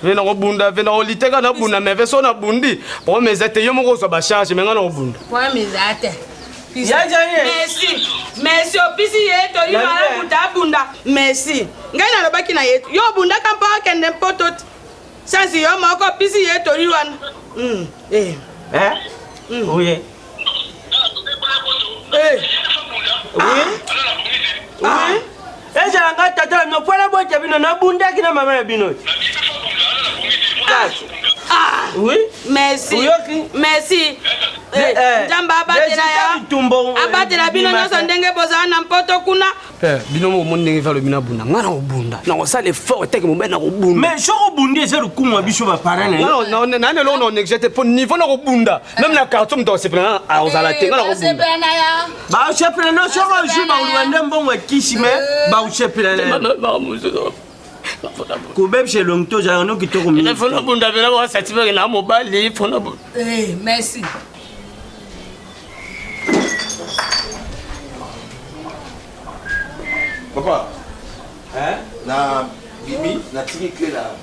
ve na obunda ve na oliteka na bunda me ve so na bundi po mezete yo moko so ba charge me nga na obunda po mezate ya janye merci opisi yeto ina buta bunda merci ngai na lobaki na yeto yo bunda kampa kende mpotot sansi yo moko opisi yeto liwana oui ezalanga tata nopwala bwete bino nabundaki na mama na bino oui merci merci nzambe abatela bino nyonso ndenge bozala na mpoto kuna bino moko mo ndenge valo bina bunda nga na kobunda na kosala effort teke mobe na kobunda mais soki obundi eza lukumu ya biso bapara nane eloko na onéglige te mpo niveau na kobunda meme na quartier moto akosepela akozala te nga na kobunda baosepela no soki ozwi baoluba nde mbongo ekisi me baosepela kubebisa elongi tozalaka no kitoko mingi fona bunda vena basatifeke na mobali fona bunda merci papa na Bibi, natiki clé là.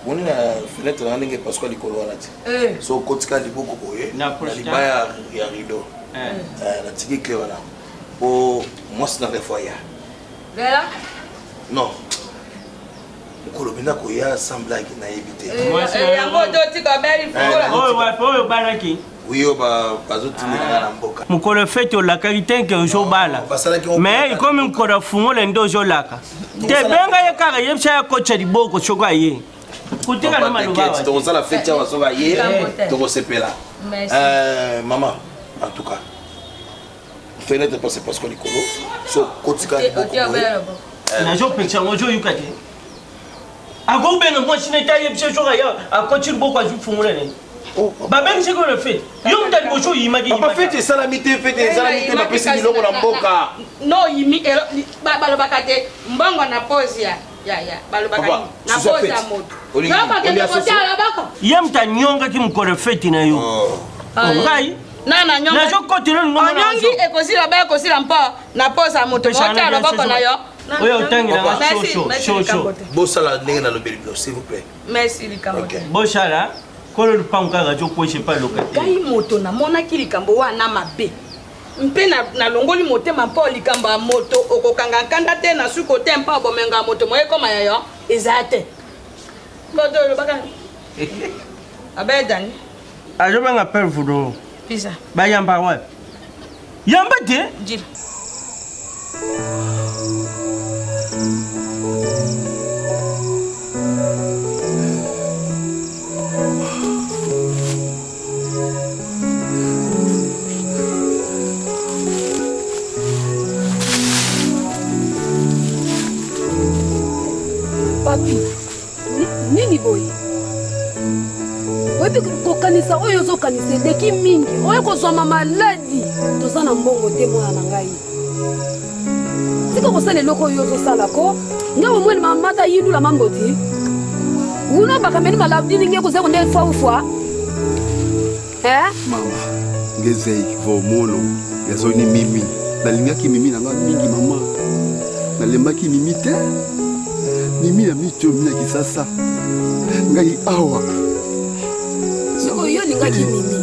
On est la fenêtre là, n'engage pas ce qu'on dit qu'on a dit. So kotika di beaucoup boye. Na libaya ya rideau. Natiki clé voilà. Pour moi c'est dans le foyer. Là? Non. Kolobina ko ya sembla ki na éviter. Yango doti ko beli fungula. Oyo balaki. Oui, bazoti na mboka. Mukolo fete la qualité que jo bala. Mais comme un kora fungula ndo jo laka. Te benga ye kaka yebsha ya kocha di boko choka ye. Kutika no maluba. Donc ça la fête wa soka ye. Donc c'est pela. Maman, en tout cas. Fenêtre parce qu'on est colo. So kotika di boko. Na jo picture mojo yukati. Ago ben mo sineta yebsha choka ya akochi boko aju fungula ne. Bah même c'est qu'on le fait. Yom t'a dit il m'a dit. Papa fête salamité ma pesi ni longo na mboka. Non yimi balobakate mbongo na pause ya balobakani na pause ya moto. Yom ka ke ala bako. Yom t'a nyonga ki mkore fête na yo. Ngai nana nyonga. Na jo continue ngoma na. Nyongi ekosila ba ekosila mpa na pause ya moto. Ote ala bako na yo. Oyo tangi na chaud. Bosala ndenge na lobeli s'il vous plaît. Merci Likambo. Bosala kolo lupango radio ko je pas locataire. Kai moto na mona ki Likambo wana mabe. Mpe na longoli motema mpa Likambo ya moto okokanga kanda te na suko te mpa bomenga moto moye koma yayo ezate. Bodo lo baka. Abedani. Ajo benga per vudo. Pisa. Ba yamba wa. Yamba te? Jil. Papi, nini boy? Wepi kokanisa oyo zokanisa deki mingi. Oyo kozoma maladi. Toza na mbongo te mwana na ngai. Siko kosala eloko oyo zosala ko. Nga omwene mamata yindu la mamboti. Uno bakameni maladi ninge kuze konde fois. Mama, ngezei vomono yazoni mimi. Nalingaki mimi na nga mingi mama. Nalembaki mimi te. Mimi na mito mina kisasa. Ngai awa. Siko yo ningaki mimi.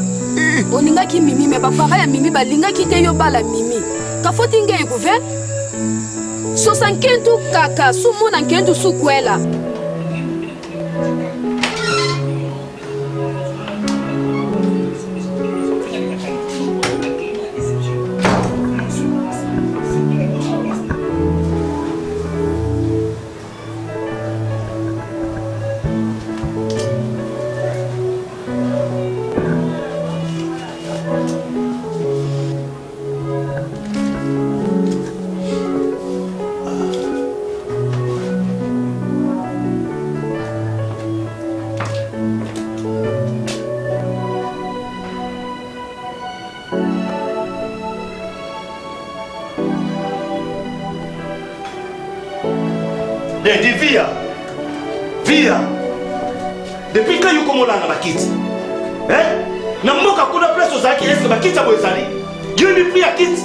Oningaki mimi me bapara ya mimi balingaki te yo bala mimi. Kafoti ngai kuven. 65 kaka sumo na kentu sukwela. Via. Depuis quand you comme là na bakiti? Na mboka kuna place ozaki est-ce bakiti abozali? Dieu lui prie à kiti.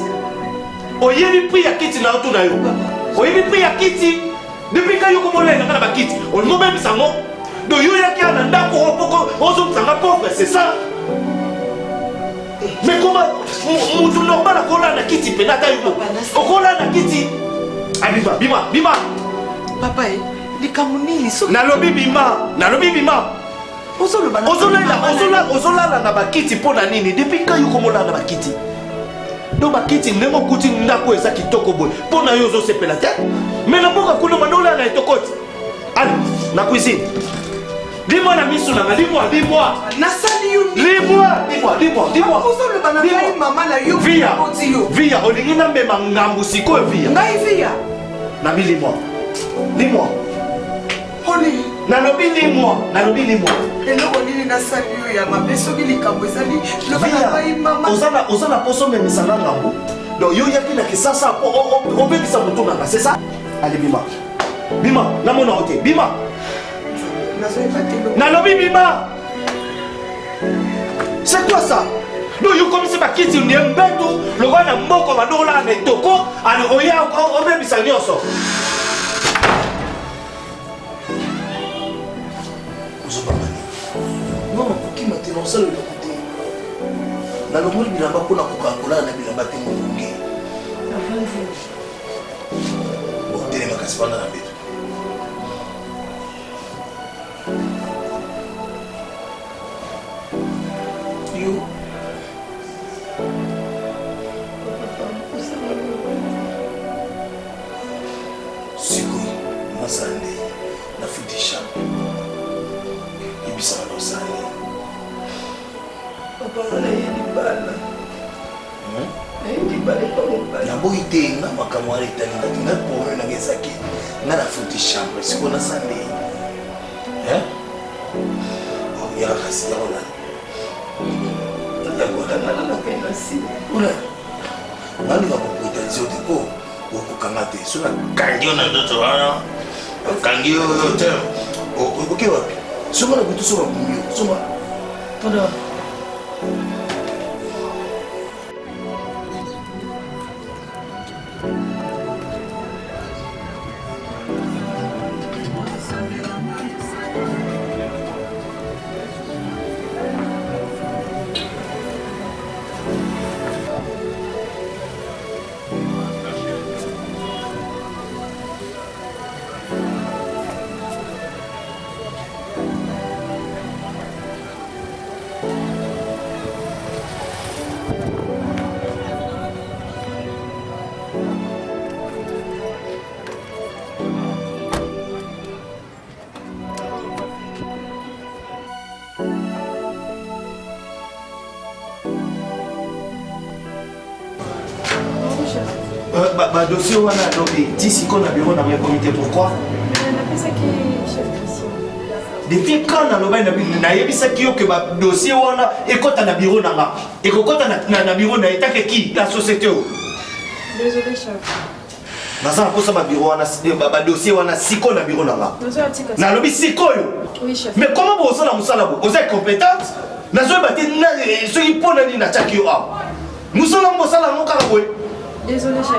Oyeli prie à kiti na otu na yo. Oyeli prie à kiti. Depuis quand you comme là na bakiti? On mo même ça mo. Do yo yaki na ndako opoko ozo tsanga pauvre, c'est ça? Mais comment mutu normal akola na kiti penata yuko? Okola na kiti. Bima. Papa likamunili so nalobi bima ozolala na bakiti pona nini depuis quand yuko molala na bakiti do bakiti ndemo kuti ndako eza kitoko boy pona yo ozosepela te mais na mboka kuna mandola na etokoti allez na cuisine dis-moi na misu na dis-moi nasali yo dis-moi ozoloba na ngai mama na yo via olingi na mbema ngambu sikoyo via ngai via na dis-moi Oli nalobi limwa eloko nini nasali yo ya mabe soki likambo ezali loba na ngai mama ozana poso memesana ngambo donc yo yaki na kisasa obebisa motu nanga c'est ça allez bima namona ote bima nalobi bima c'est quoi ça donc yo komisi bakiti ndie mbetu lokola na mboko badola na etoko ale oya obebisa nyonso te na osala eloko te nalongoli bilamba mpona kokangola na bilamba te molunge botelema kasi wana na mbeto yo sikoyo nasala nde nafuti chambre ebisaka na osala nde papa nga nayeli bala naboyi te nga makambo wana etali ngati nga problème nanga ezaki nga nafuti chambre siko nasala nde yaka kasi yakolala nalinga kopoitalize te po okokanga te so nakangi yo na ndoto wana okangi yo te oke wapi songa na butu so babumi yo songa tada dossier wana adobe ti sikoyo na bureau na moi comité pourquoi depuis quand nalobai nayebisaki yo ke badossier wana ekota na bureau na nga ekokota na bureau na etake ki la société o naza na posa badossier wana sikoyo na bureau na nga nalobi sikoyo mais comment bosala mosala bo oza compétente nazoyeba te soki mpona nini natiaki yo awa mosala mosala yango kaka boye Désolé, chef.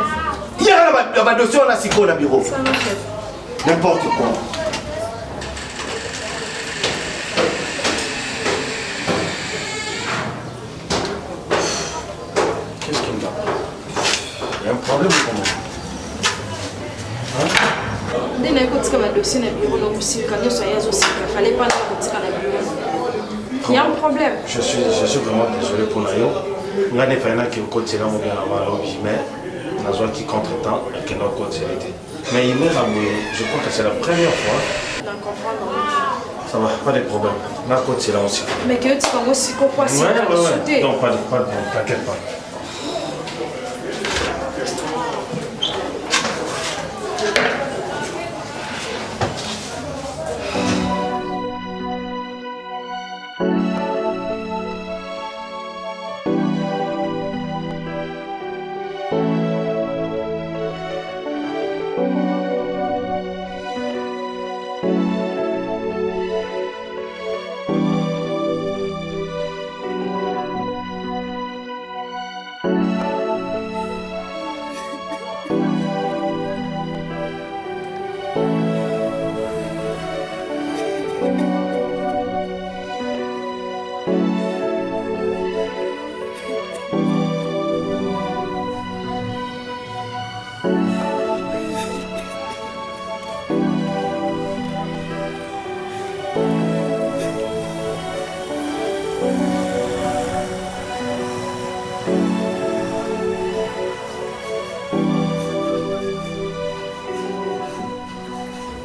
Il y a un dossier, on a six au bureau. Ça va, chef. N'importe quoi. Qu'est-ce qu'il y a? Il y a un problème ou comment? Dès que tu as un dossier dans le bureau, il fallait pas que tu aies un bureau. Il y a un problème. Je suis vraiment désolé pour Nayo. Il y a des gens qui continuent à me dire mais qui contre-temps et qui n'ont continué. Mais il est ramouillé. Je crois que c'est la première fois. Ça va, pas de problème. On a continué aussi. Mais que tu as aussi quoi si ouais. Non, pas de problème, t'inquiète pas.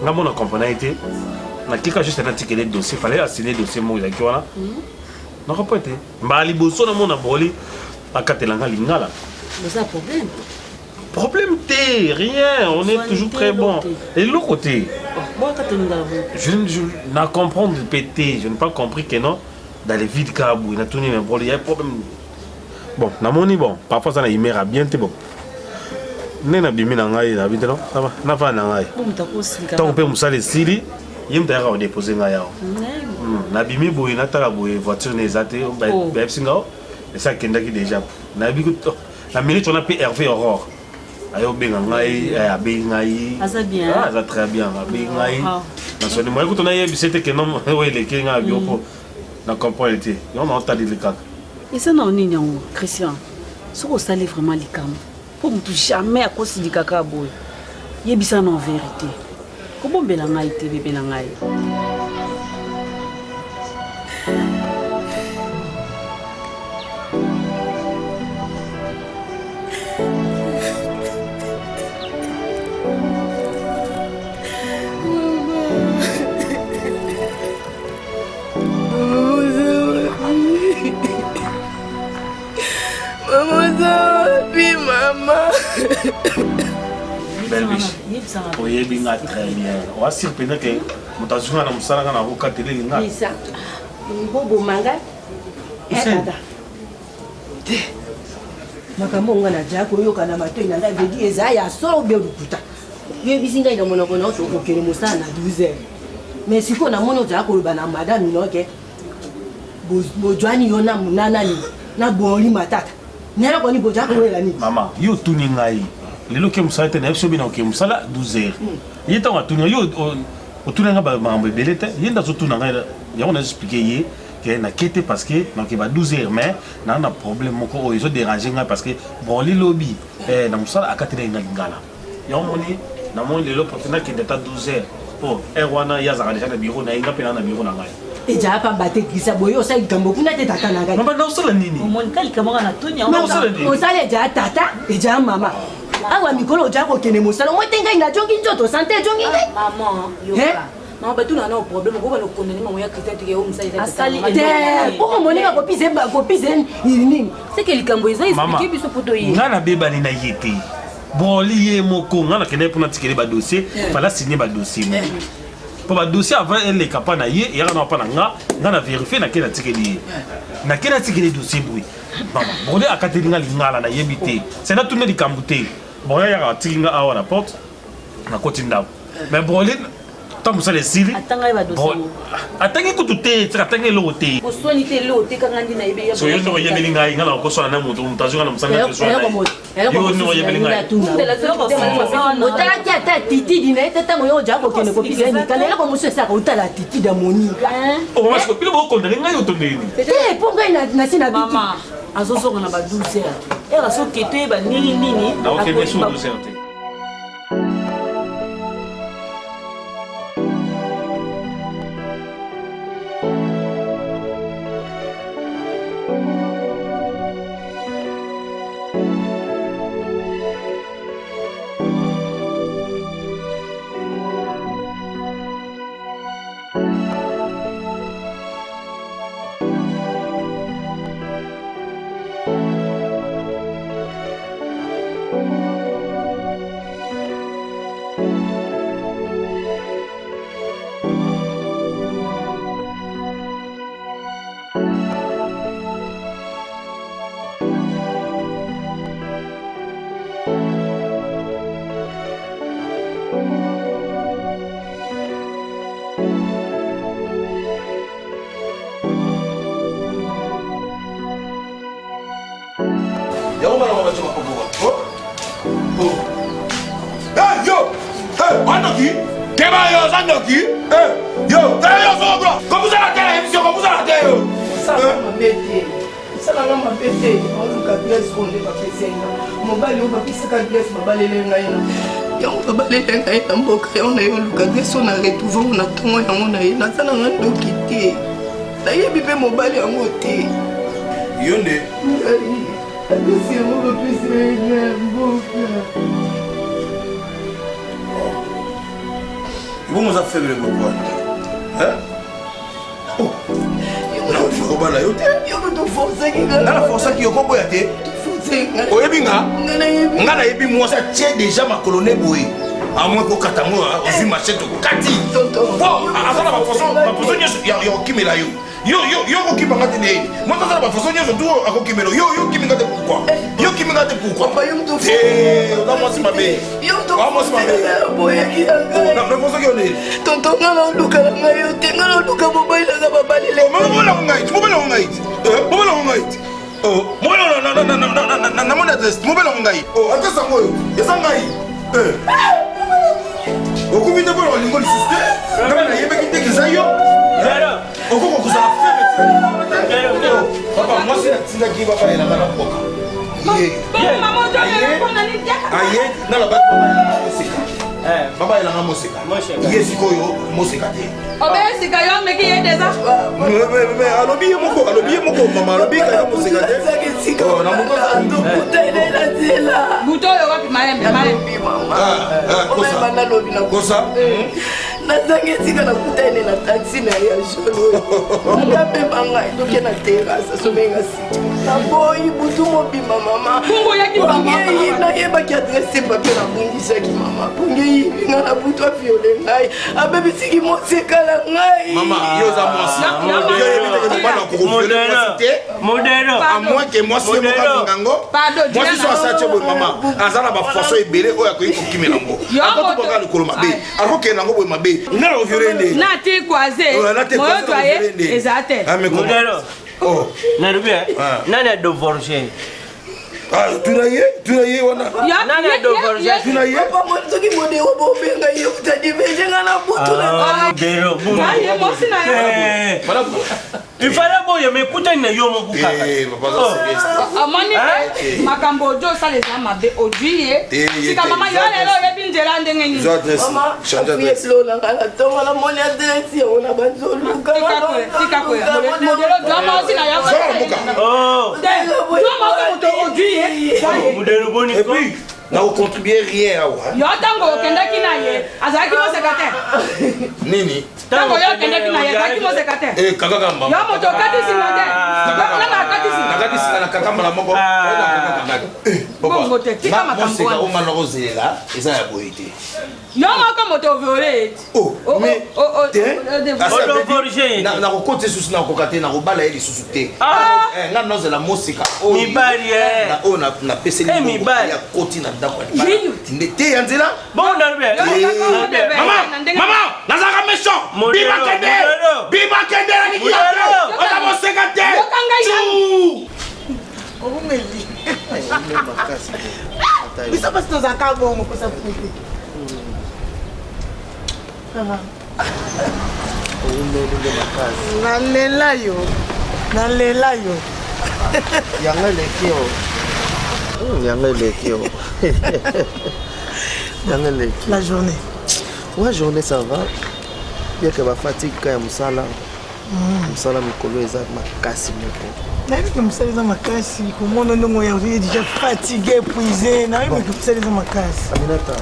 Là, mon accompagnement était. Na kika juste un article de dossier, fallait assigner le dossier moi qui voilà. Non pas été. Bah les bosso na mon aboli à Katelanga lingala. Mais ça problème. Problème t'es rien, on est toujours très bon. Et de l'autre côté. Je n'ai compris de péter, je n'ai pas compris que non dans les vides cabou, il a tourné même il y a un problème. Bon, na moni bon, parfois ça na imera bien t'es bon. Nena bimi na ngai na bité non, ça va. Na fa na ngai. Tant pe musale sili. Il me a déposé na bimi boy na tala boy voiture nezate ba singa et ça kenda ki déjà na bi ko la minute on a pris Hervé Aurore ayo benga ngai a benga ngai ça bien ça très bien a benga ngai na soni moi écoute on a yé c'était que non ouais les kenga bio ko na comprendre te yo na otali kaka eza na nini yango Christian soki osali vraiment likambo mpo motu jamais akosili kaka boye yebisa na en vérité kobombela ngai te bebe na ngai oyebi nga très bien oa surprendre ke moto azunga na mosala nga na kokateleli nga bobomanga tata te makambo nga na jaka oyoka na matoi na ngai vedi eza ya solo bia lukuta yebisi ngai na monoko na oso okokele mosala na 12 heures mais sikoyo namoni ozala koloba na madame noke bojwani yo na munanani na boli matata nera koni bojaka kolela nini mama yo tuni ngai lelo ke mosala te na yebi sobi na oke mosala 12 heures ye ntango atuni yo otuni nga makambo ebele te ye nda azotuna ngai yango na explike ye ke nake te parce que naoke ba 12 heures mais naa na problème moko oyo ezoderange ngai parce que bon lilobi na mosala akateli ngai ngala yango moni namoni lelo potena kende ta 12 heures po heure wana ye azalaka deja na biro na ye nga mpe na biro na ngai eja pamba te kisa boye osala likambo kuna te tata na ngai mama naosala nini omonika likambo nga na toni osala eja tata eja mama awa mikolo oja kokende mosala omoi te ngai najongi nzoto sante ejongi ngai mama batuna na problème ko bana kondani mama ya Christian tike o msaida asali te ko monika kopise nini c'est que likambo eza expliquer biso poto ye nga na bebani na ye te boli ye moko nga na kende mpona tikele badossier fala signer badossier mo po badossier avant eleka mpa na ye eyaka na mpa na nga na vérifie nakende atikeli ye nakende atikeli dossier boye mama boli akateli nga lingala nayebi te sena tuna likambo te bon yaka atiki nga awa na porte nakoti ndako mais boli ntango mosala esili atangi kutu te atangi eloko te oswani te eloko te kaka ndi nayebi so yo ndoko oyebeli ngai nga na okoswana na moto azonga na mosala yo ndoko oyebeli ngai otalaki ata titidi na ye te ntango yo ojaka kokende kopisa mikanda eloko mosu esaka otala titidi ya monika pile bokondani ngai otondeni te mpo ngai nasi na biki azozonga na ba 12 heures era soki toyeba nini nini naokende su 12 heures te mobali oyo bapisaka glace babalele ngai yango babalele ngai na mboka yango na ye oluka glace oyo na retrouvango na ntongo yango na ye naza nanga ndoki te nayebi mpe mobali yango te yo nde adresi yango bapesi na mboka ibongo oza faible pourquoi nakobana yo te ngana forsaki yo koboya te oyebi nga nga nayebi mwasi atie déjà makolo ne boye amwe kokata ngo ozwi machete okokati po aza na bafaso nyonso ya kokimela yo yo okokimanga te neyeni moto aza na bafaso nyonso tu akokimela yo okiminga te pourkui yo okiminga te pourkui oza mwasi mabe mwasi mabefosoki oneni tonto nga naoluka na ngai yo te nga naoluka mobali nanga babalele mobelango ngai ti mobelango ngai ti mobelango ngai ti namoni adresse mobelango ngai adresse yango oyo eza ngai okumi te mpona olingo lisusu te ngai nayebeki te eza yo okoko kozala feme Papa, moi c'est la tina qui va pas aller là-bas. Aye, na la base Baba il a un moseka. Yes, koyo moseka te. Obesika yo meki ye déjà. Mais alobi moko mama alobi ka moseka te. Oh, na moko ando butaile la zela. Buto yo wapi malembe. Kosa. nazangi esika nakutani na taxi na ya jolo ngapemba ngai toke na terasa sobenga sika naboyi butu mobima mama nayebaki adrese pape nabungisaki mama pungeyibi nga na butu aviole ngai abebisiki mosekala ngai modèle à moins que moi si mokangango moi si so asache bo mama azana ba faso ebele oya ko ikimela ngo akoto boka likolo mabe akoke nango bo mabe ngala oviolende na ti croiser moyo doye ezate modèle oh na rubia nana divorcer tunaye wana nana divorcer tunaye papa motoki modero bobenga ye utadi bejenga na butu na dero il fallait boye mais écoutez na yo mo buka amani makambo jo sale za mabe ojuye sika mama yo lelo yebi njela ndenge ngi mama change slow na kala tonga la moni adresse ona banzoluka tika ko modelo drama sina ya oh drama ko moto ojuye modelo boni et puis na contribuer rien awa yo tango kendaki na ye azaki mo secrétaire nini tango yo kendaki na ye azaki mo secrétaire kaka kamba yo moto kati sinode nakati na kaka mala moko bongo te tika makambo wana o ngana kozela eza ya boyete yo moko moto violé mais na kokote susu na kokate na kobala ye lisusu te nga nozela mosika mibali na o na peseli ya koti na ndako tinde te ya nzela bon darbe mama nazaka méchant bima kende na nikia oza mosika te okumeli bisa basi tozaka bongo kosa futi nalela yo yanga lekio la journée ouais journée ça va bien que ba fatigue ya musala mikolo eza makasi moko nayebi ke mosala eza makasi komona ndongo ya déjà fatigué épuisé nayebi ke mosala eza makasi aminata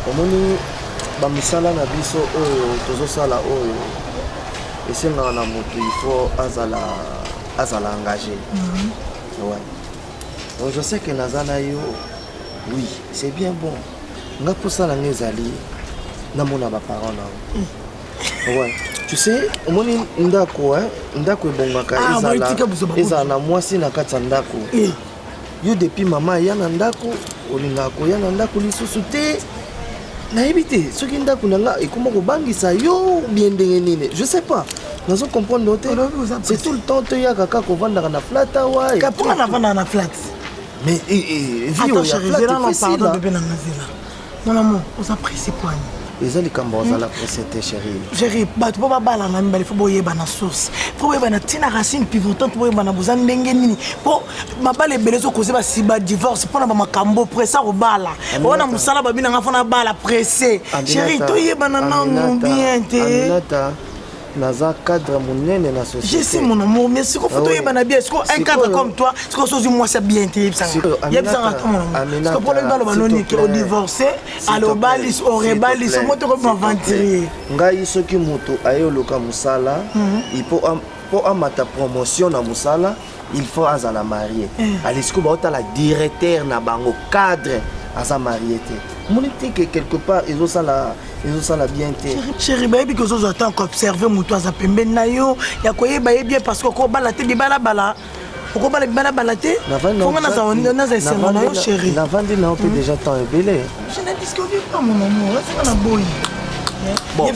omoni bamisala na biso oyo tozosala oyo esengaka na moto il faut azala engagé ouais donc je sais que naza na yo oui c'est bien bon nga mposala nga ezali namona baparent na ouais tu sais omoni ndako ebongaka ezala na mwasi na kati ya ndako yo depuis mama ya na ndako olingaka koya na ndako lisusu te nayebi te soki ndako na nga ekoma kobangisa yo bien ndenge nini je sais pas nazo comprendre te c'est tout le temps toya kaka kovandaka na flat awa pourquoi navandaka na flat mais attends chérie zela na pardon bébé na nga zela mon amour oza pressé poigne eza likambo ozala pressé te chérie bato mpo babala na mibale fo boyeba na source fo boyeba na ntina racine pivotante boyeba na boza ndenge nini mpo mabala ebele ezokoze basi badivorce mpo na bamakambo presse akobala oyo na mosala babinanga fo na bala pressé chérie toyebana nanu bien te naza cadre monene na société. Je sais mon amour, mais si vous voyez bien, est-ce un cadre comme toi, est-ce que vous moi c'est bien t'es ça. Il y a besoin de mon amour. Parce que pour le gars le ballon qui est divorcé, alors balis au rebalis, moi tu peux m'aventurer. Ngai soki moto ayo loka musala, il faut pour amata promotion na musala, il faut azala marié. Alisco ba ota la directeur na bango cadre asa marié te. Monite que quelque part ils ont ça la bien té. Chérie, baby que vous attend qu'observer moto za pembe na yo, ya koyeba bien parce que ko bala te bala bala. Ko bala bala te. Faut na za sema na yo chérie. Na vandi na on déjà temps belé. Je ne discute pas mon amour, c'est na boy. Bon, le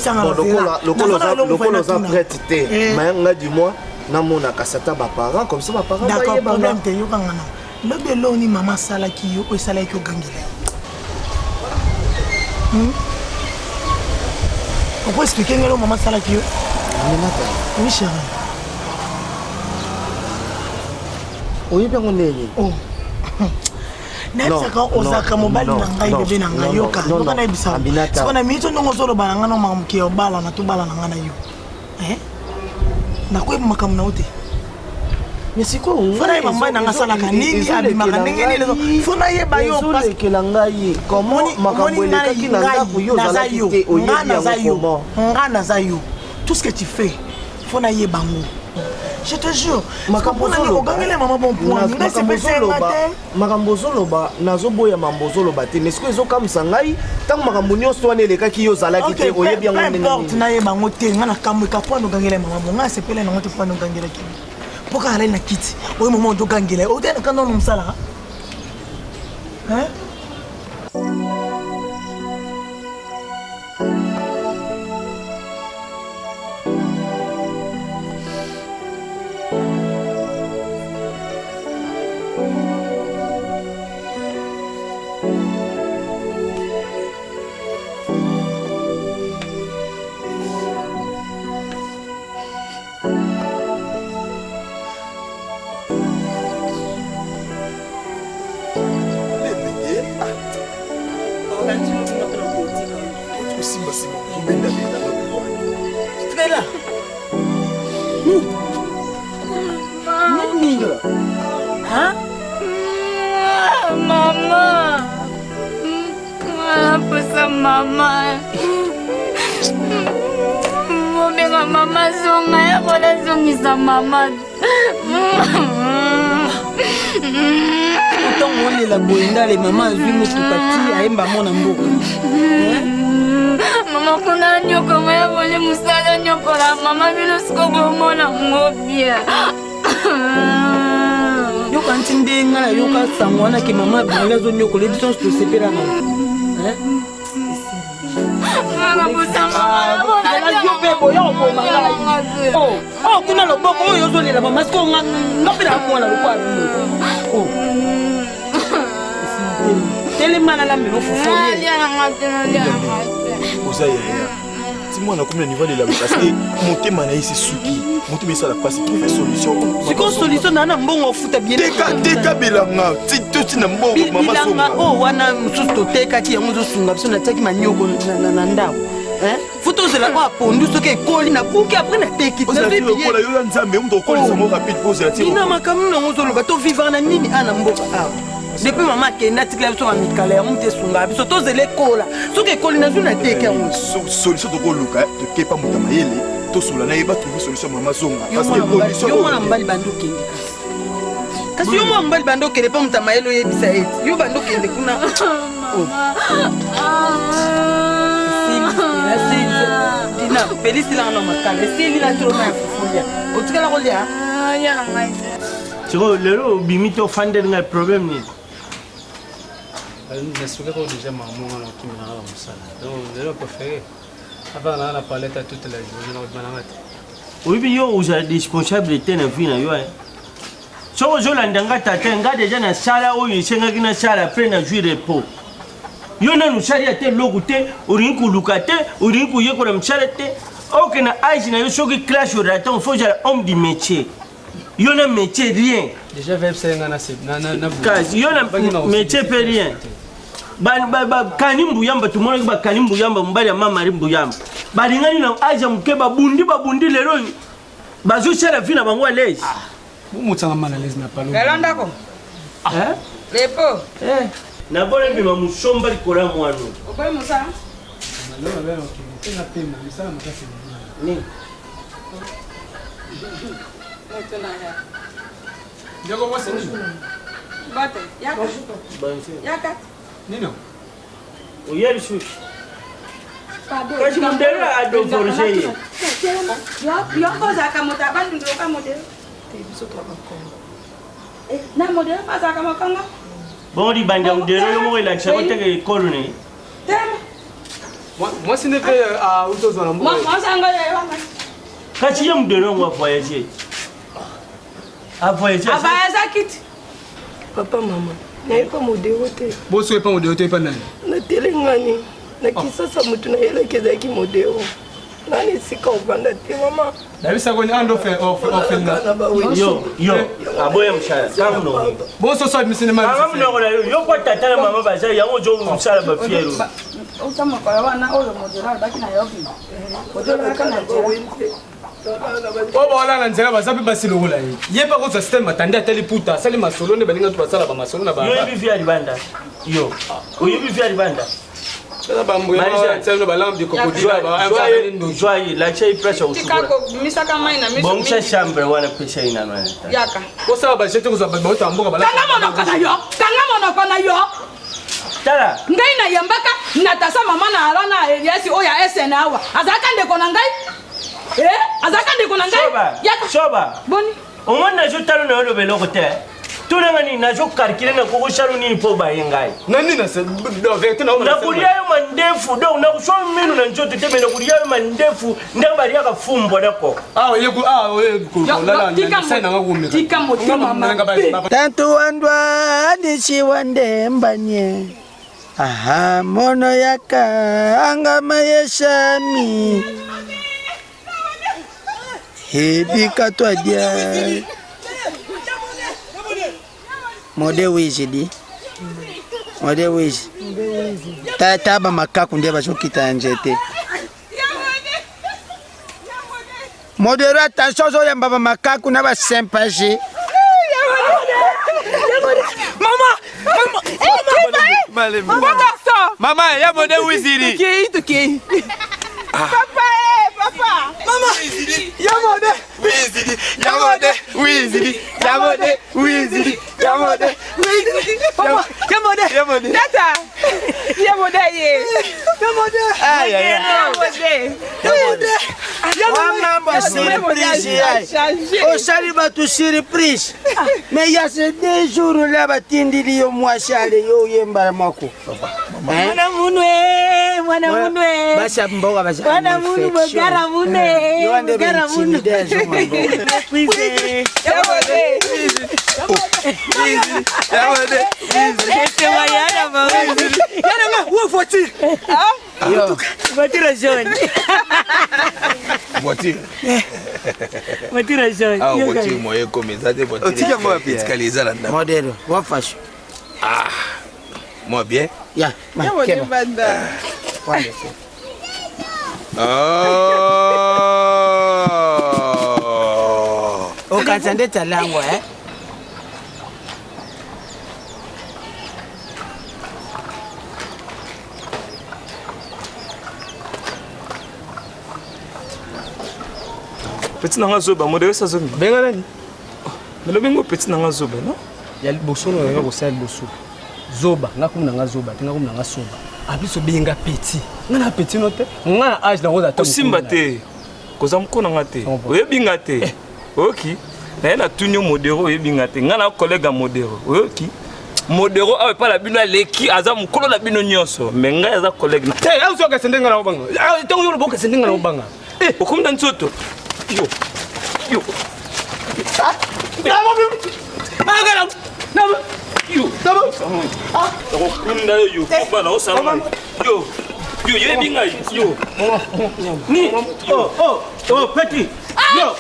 ça prête té. Mais nga du mois na mona kasata ba parents comme ça ba parents. D'accord, problème te yo kangana. Le belo ni maman sala ki yo o sala ki o gangela. On peut expliquer que maman sala qui Oui, chérie. Oui, bien on est. Oh. Nayebisaka ozalaka mobali na ngai bebe na ngai yoka yoka nayebisa sikona mito ndongo ozoloba na ngai no mamuke obala na tobala na ngai na yo nakoyeba makambo na yo te fona yeba mbai na ngai asalaka nini abimaka ndenge nini fona yeba yo ezolekela ngai makambo elekaki na ndako yo ozalaki te oyebi yango nga naza yo tout ce que tu fais fona yeba ngo je te jure makambo ozoloba nazoboya mambo ozoloba te mais soki ezokamwisa ngai ntango makambo nyonso wana elekaki yo ozalaki te oyebi yango ndenge nayeba ngo te ngai nakamweka mpo wana ogangela mamabo ngai asepele nango te mpo wana ogangelaki mpo kaka alali na kiti oyo mama odogangela otenaka ndono mosalaka ntango olela boye ndale mama azwi motuka ti ayemba mona mboka mama kuna nyoko ya bole musala nyokola mama bino sikobomona ngobia yoka nti ndenga na yoka sango wana ke mama abingali azonyokola ebiso nyonso tosepela na kuna loboko oyo ozolela mama siko nga mpe nakomona lokwa telemana lambelo fufoli oza yaya ti mwana komi na niveau alela parce que motema na ye se suki motema esala mpasi trouve solution siko solution naa na mbongo ofuta teka bilanga totina mbongo bilanga o wana mosusu totekaki yango ozosunga biso natiaki manioko na ndako futa ozela oyo apondu soki ekoli nabuki apres natekioyo nzambe moto okolisa mo rapide po ozela tina makambo nango ozoloba tovivre na nini ana mboka awa depuis mama akende atikela biso bamikala yango moto esungaka biso tozela ekola soki ekoli nazwi nateke yango solution tokoluka tokepa moto mayele tosola na ye batrouve solution mama zonga yo mwana mobali bandi okende kasi yo mwana mobali bandi okende mpe moto mayele oyebisa ete yo bandi okende kuna dina pelisila na makala esili na toloma ya fufulia otikala kolia siko lelo obimi te ofandeli ngai problème nini nasuki ko déjà mamonga na kimina na mosala donc lelo préféré avant na palette toute la journée na odimana ngati oyibi yo oza responsable te na vie na yo soko ozolanda nga tata nga deja na sala oyo esengaki na sala apres na jui repos yo nanu salia te loku te olingi koluka te olingi koyekola mosala te oke na age na yo soki classe oraton fo ozala homme du métier yo na métier rien déjà verbe senga na kasi yo na métier pe rien bakani mbuyamba tumonaki bakani mbuyamba mobali ya mamari mbuyamba balingani na age ya moke babundi lelo bazosala vi na bango alese motsanga mal à l'aise na palo lelo ndako lepo nabona bima musomba likola mwana okoyi mosala nini Ndioko mwase nini? Bate, yaka. Nino? Uyeri shu. Kasi mundera ado forje ye. Yoko zaka mutabandi ndoka modelo. Tebiso kwa makongo. Na modelo mazaka makongo. Bodi banda mundera yo mo ila chako tege kolone. Tema. Moi si ne fait à autour de moi sanga yo. Kasi ya mundera ngwa voyager. Avoyage kiti. Papa mama, naipa modelo te. Boso epa modelo te epa nani? Na telengani. Na kisasa mutu na yela kezaki modelo. nani sika ovanda te mama nabisa koni ando ofenga yo aboya mshala kamuno boso so misine mali kamuno na yo kwa tata na mama baza yango jo mshala ba fiero utama kwa wana olo modela baki na yobi modela kana Oba wala na nzela bazapi basilungula yi. Yepa ko system batandi atali puta, sali masolo ne balinga tu basala ba masolo na ba. Yo yebi via libanda. Yo. O yebi via libanda. Sala ba mbuya na tselo ba lambi ko kodila ba. Joye la chai pressure usukura. Tikako misaka mai na miso. Bomsha chambre wana pesa ina nani. Yaka. Ko sala ba jete ko za ba utambuka bala. Tanga mono kana yo. Tala. Ngai na yambaka natasa mama na alana Eliasi oya SN awa. Azaka ndeko na ngai. Azaka ndeko na ngai. Shoba. Boni. Omona jo talo na yo beloko te. Tunanga ni na jo karkile na ko sharu ni po ba yengai. Nani na se do vete na na kulia yo mandefu do na kusho minu na njoto tebe na kulia yo mandefu ndamba ria ka fumbo nako. Ye ku la na sana ngakumi. Tika motima mama. Tanto wandwa nishi wande mbanye. Aha mono yaka anga mayeshami. Hebi katwa dia. Mode wizidi. Mode wizi. Taba makaku ndia bashokita njete. Modera attention zo yamba ba makaku na ba sympathie. Mama, ya mode wizidi. Tuki. Papa. Mama. Yamode wizidi. Tata. Yamode ye. Yamode surprise. O sali batu surprise. Mais ya ce 2 jours là batindili yo mwashale yo yemba mako. Mwana munwe. Basa mboga basa. Mwana munwe bogara munwe. Yo ande bensini dezo mambo. Voiture jaune. Voiture. Voiture jaune. Ah, voiture moye comme ça des voitures. Otika moi bien. Escalier là dedans. Modèle, wa fashion. Ah. Moi bien. Ya, ma keba. Wale. Oh, kanzande talango Petit nanga zoba modele sa zoba. Benga nani? Melo bengo petit nanga zoba, no? Ya bosono yo ko sel boso. Zoba, ngakumna nga zoba, ngakumna nga soba. Abiso benga petit. Ngana petit no te. Ngana age na ngoza to. Osimba te. Koza mkona ngate. Oyebinga te. Oki. Na tunyo modero oyebinga te. Ngana collègue modero. Oki. Modero awe pa la bino leki aza mukolo na bino nyonso. Mais nga aza collègue. Te, azo ka sendenga na obanga. Tongo yo boka sendenga na obanga. Okumda nsoto. Yo. Oh, petit. Yo.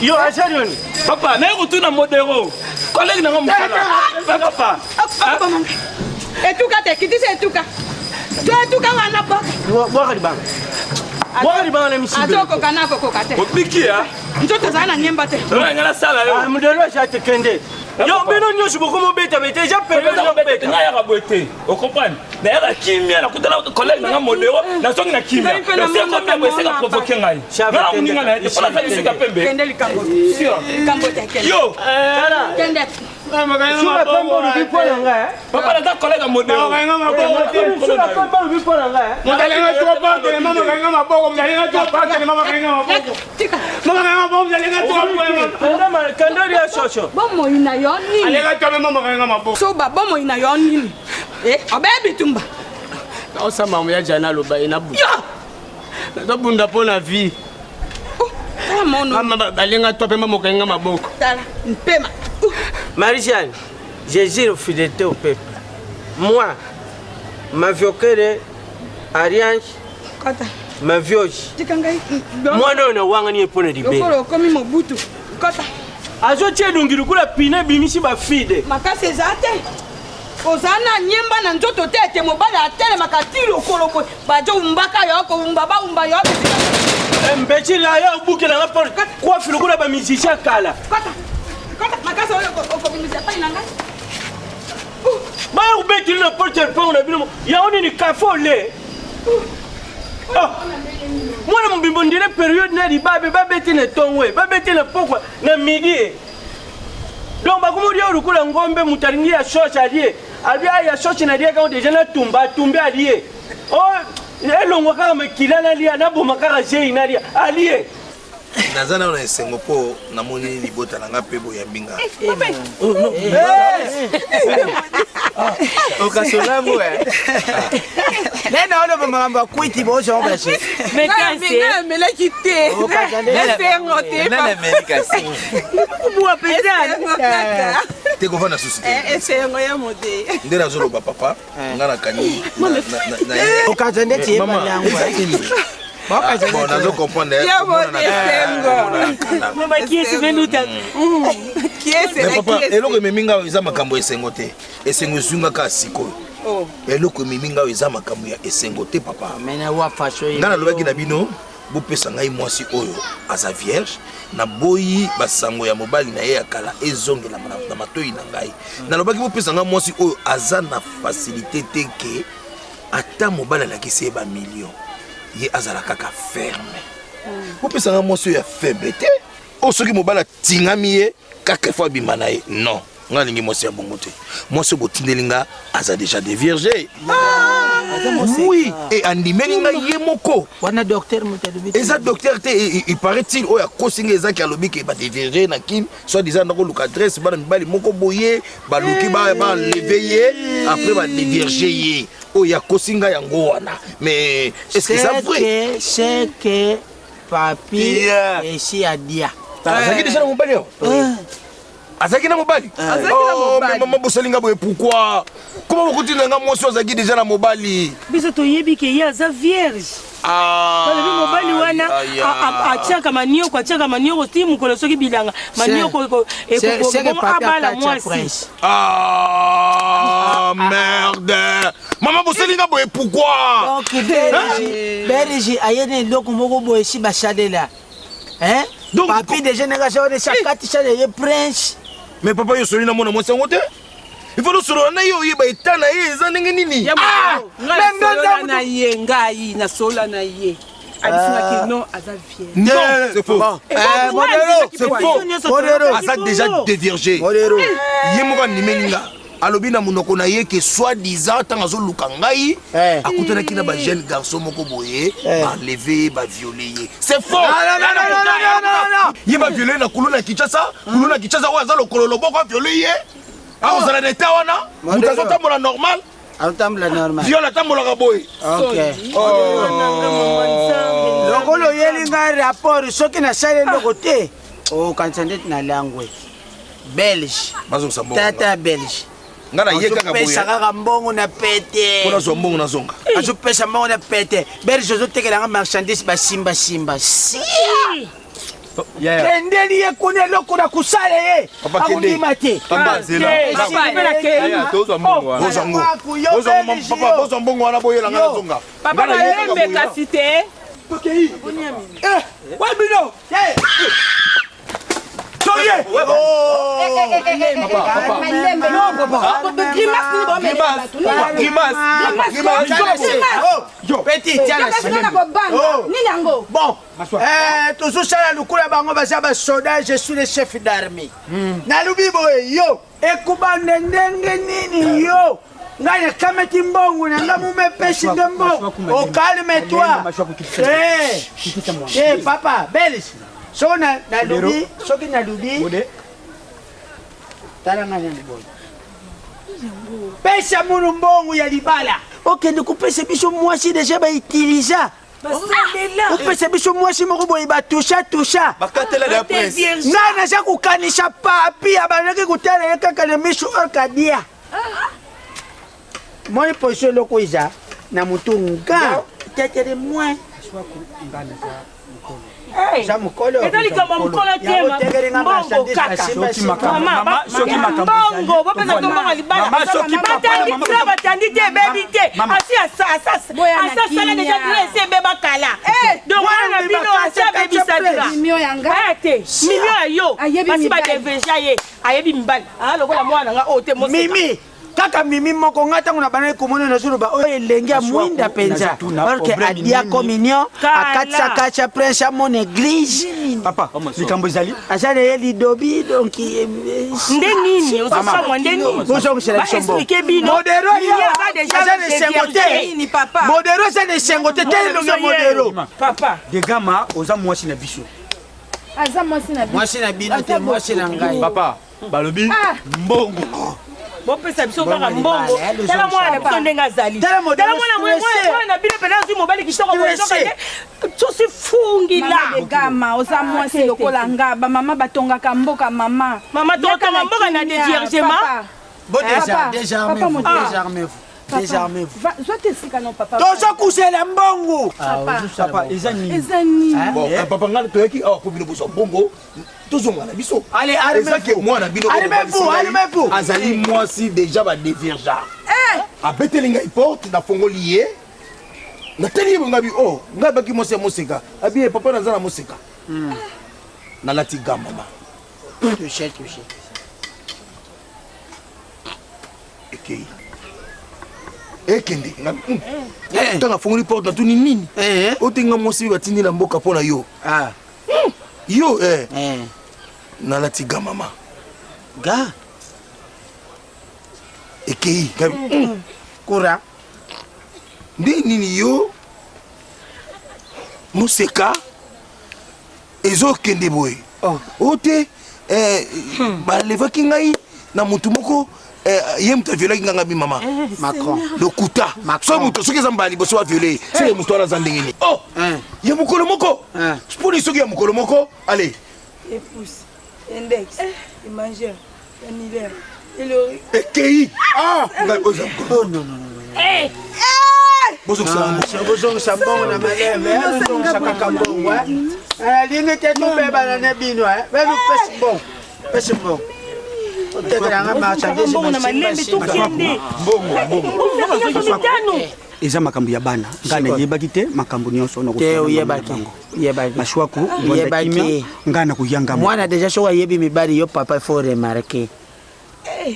Yo, asarioni. Papa, na ko tuna modero. Collègue na ngomsala. Papa. Etuka te, kitise etuka. Tu etuka wana ba. Bwaka libanga. Bwaka libanga na misimbe. Atoko kana ko kokate. Opiki ya. Njoto zana nyemba te. Ngala sala yo. Modero shate kende. Yo beno nyosho boko beta beta ja pele na beta nga ya kabwete. O comprendre? Na ya kimia na kutana collègue na modero na songi na kimia. Na c'est comme ya bwese ka provoquer ngai. Na muninga na te pala sa sika pembe. Kende likambo. Sio. Kambo te kende. Yo. Tala. Kende. Sura pembo lubi pona nga. Papa na collègue modero. Sura pembo lubi pona nga. Madalenga tropa que mama kanga maboko, madalenga tropa que mama kanga maboko. Mama kanga maboko, madalenga tropa. Ndama kandori ya shosho. Bomo ina yoni. Alega tobe mama kanga maboko. So ba bomo ina yoni. Obebi tumba. Osa mamu ya jana loba ina bu. Ya. Na bunda pona vie. balenga to mpe mamokenga maboko mpema Marie-Jeanne, je jure fidélité au peuple. Moi, ma viokere, Ariange, ma vioche. Moi, non, on a wangani pour le libérer. Comme mon boutou. Azotie dungiru kula pine bimisi ba fide. Makase zate. Ozana nyemba na nzoto tete mobali atele makatilo koloko. Bajo umbaka yoko umbaba umba yoko. Mbechi la ya ubuke na rapport. Kwa filo kula ba musicien kala. Makase oko bimisi pa inanga. Ba ubeki na porte pa on a bino. Ya oni ni kafole. Moi, je suis en période de babeti na tongwe, babeti na pokwa na midi. Donc, je suis en ngombe mutaringi ya shosh allié. Allié ya shosh na dia quand déjà na tumba allié. Oh, elongo kaka makila na lia na boma kaka jei na lia allié. Nazana na esengo po na moni libota na nga pebo ya mbinga. Okasolambo Nena ono mambo kwiti bozo obashe. Mekase melaki te. Esengo te. Nena melikasi. Bua pedana. Te ko fana société. Esengo ya mode. Ndera zolo ba papa ngana kani na okazande ti yangu. Bon, nazo comprendre. Ya mode esengo. Mama kiesi venuta. Kiesi papa eloko meminga eza makambo esengo te. Esengo zunga ka sikoyo. Oh. Eloko miminga eza makambo ya esengo te papa. Mena wa fasho yi. Ngana lobaki na bino bopesa ngai mwasi oyo aza vierge na boyi basango ya mobali na ye ya kala ezongela na matoyi na ngai. Na lobaki bopesa ngai mwasi oyo aza na facilité te ke ata mobali alakisi ba million. Ye azala kaka ferme. Bopesa ngai mwasi oyo ya faible te. O soki mobali atingami ye kaka fois bima na ye. Non. Nga lingi mwasi ya bongo te. Mwasi botindelinga aza déjà déviergé. Oui, et andimelinga ye moko. Wana docteur mutalubi. Eza docteur te il paraît-il oya kosinga eza ki alobi ke ba déviergé na kin soit disant ndako luka adresse bana mibali moko boye ba luki ba lever ye après ba déviergé ye. Oya kosinga yango wana. Mais est-ce que ça vrai? C'est que papi ici a dia. Azaki déjà na mobali yo. Azaki na mobali. Oh, mais maman bosalinga boye pourquoi? Comment vous continuez nga mwasi azaki déjà na mobali? Biso toyebi ke ye aza vierge. Balobi mobali wana atiaka manioko atiaka manioko ti mokolo soki bilanga manioko abala mwasi. Ah merde. Maman bosalinga boye pourquoi? Donc Berigi ayene loko moko boye si basalela. Hein? Donc papi de génération de chakati chale prince. Mais papa yo solina mona mwasi ngote? Il faut nous solo na yo yeba etana ye eza ndenge nini? Ngai na ye ngai na sola na ye. Abisina non aza vierge. Non, c'est faux. Modero, c'est faux. Modero aza déjà déviergé. Modero. Ye moko nimelinga. Alobi na munoko na ye ke soi-disant tanga zo luka ngai akutana kina ba jeune garçon moko boye ba lever ba violer ye. C'est faux. Non. Ye ba violer na kuluna Kinshasa wa za lokolo loboko violer ye. Ah on zala neta wana. Mutazo tambola normal. Atambola normal. Viola tambola ka boye. OK. Lokolo yelinga rapport soki na sale lokote. Oh kansandet na langue. Belge. Mazo sambo. Tata belge. Ngana ye kaka boye. Pesa kaka mbongo na pete. Kona zo mbongo na zonga. Azo pesa mbongo na pete. Belge zo tekela nga marchandise ba simba. Si. Kendeli ye kone loko na kusale ye. Akundima te. Papa zela. Bozo mbongo wana boye la ngana zonga. Papa na yembe kasite. Okay. Wabino. Soye. Petit, bon, toujours ça la lukula bango bazaba soda, je suis le chef d'armée. Nalubi boye yo, ekuba ndenge nini yo. Ngaya kameti mbongo na ngamu mepesi ndembo. Oh calme-toi. Papa, Belis. So na lubi, soki na lubi. Tala nganya boy. Pesa munu mbongo ya libala. Ok, nous coupez ces bichons moi si déjà ba utiliser. upesa biso mwasi moko boye batusha bakatela la presse nga naza kokanisa papi abandaki kotala ye kaka na miso orkadia moni position eloko eza na motu nga tetere mwe za mokolo eza likambo mokolo te mbongo kaka mbongo bopesa tombongo libala batandi tra batandi te ebebi te asi asasala deja tra esi ebeba kala donc wana na bino asi abebisa tra te mimio ya yo basi badeveja ye ayebi mibali lokola mwana nga oyo te mimi kaka mimi moko nga ntango na banaki komona nazoloba oyo elenge ya mwinda mpenza orke adia communion akatisakatia prince ya mon église papa likambo ezali aza na ye lidobi donc nde nini ozosamwa nde nini bozongisela explike bino modero aza na esengo te modero aza na esengo te te elonga modero papa degama oza mwasi na biso aza mwasi na bino te mwasi na ngai papa balobi mbongo bopesa biso kaka mbongo tala mwana biso ndenge azali tala mwana bino pena azwi mobali kitoko boyozoka tosi fungila gama oza mwasi lokola nga bamama batongaka mboka mama tokanga mboka na déviergement tozokusela mbongo papa nga toyaki awa po bino bosa mbongo tozonga na biso ezake mwana bino azali mwasi deja badévierge abeteli ngai porte nafongoli ye nateli ye bongabi o ngai baki mwasi ya moseka abi papa naza na moseka nalati gamama ekei ekende ntango afongoli porte natuni nini otenga mwasi batindi na mboka mpo na yo yo nalati ga mama ga ekei kura nde nini yo moseka ezokende boye o te balevaki ngai na motu moko ye moto aviolaki nganga bi mama lokuta so moto soki eza mbala liboso baviole seke moto wana aza ndenge nini ya mokolo moko mponi soki ya mokolo moko ale épouse index imageur anniversaire ekei ngai oza mokolo bozongisa mbongo na maleve bozongisa kaka mbongo alingi te tobebana ne bino benu pesi mbongo pesi mbongo otekelanga marchandise eza makambo ya bana nga nayebaki te makambo nyonso mashwaku nga na kuyanga mwana deja soki ayebi mibali yo papa faut remarke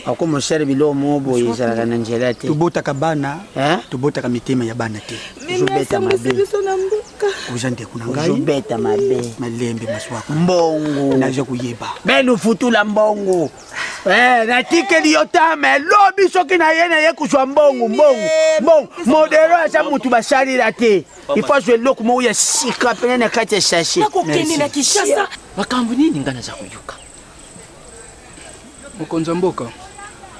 ako mosere bilo mobo ezalaka na nzela te tobotaka bana tobotaka mitema ya bana te ozobeta mabe oza ndeko na ngai ozobeta mabe malembe maswaku mbongo naza kuyeba benu futula mbongo natikeli yo tame lobi soki na ye kozwa mbongo modero aza mutu basalira te ifo azwa eloko moko ya sika pene na kati ya sashe nakokende na kishasa makambo nini nga naza koyoka mokonzi ya mboka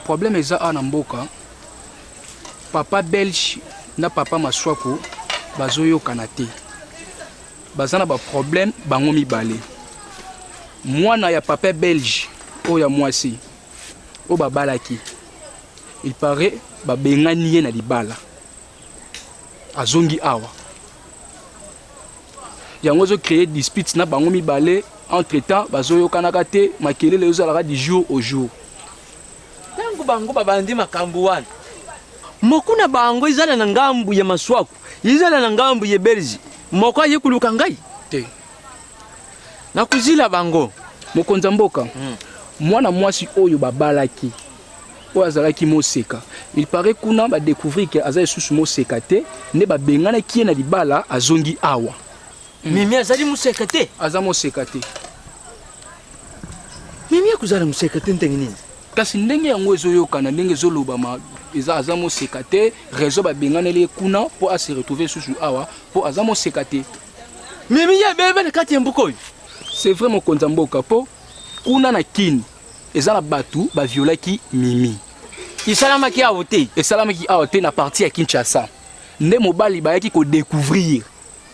problème eza a na mboka papa belge na papa maswaku bazoyokana te baza na baproblème bango mibale mwana ya papa belge oyo ya mwasi oyo babalaki il paraît babengani ye na libala azongi awa yango ozocrée dispute na bango mibale entre temps bazoyokanaka te makelele ezalaka du jour au jour ntango bango babandi makambo wana moko na bango ezala na ngambu ya maswaku ezala na ngambu ya belge moko aye kuluka ngai te nakuzila bango mokonzi ya mboka mwana mwasi oyo babalaki oyo azalaki moseka il paraît kuna badécouvrir ke aza lisusu moseka te nde babenganaki ye na libala azongi awa mimi azali moseka te aza moseka te mimi akozala moseka te ndenge nini kasi ndenge yango ezoyokana ndenge ezolobama eza aza moseka te réseau babenganeli ye kuna mpo ase retrouver susu awa mpo aza moseka te mimi ye bebe na kati ya mboka oyo c'est vrai mokonzi ya mboka mpo kuna na kini eza na bato baviolaki mimi esalamaki awa te esalamaki awa te na parti ya Kinshasa nde mobali bayaki kodécouvrir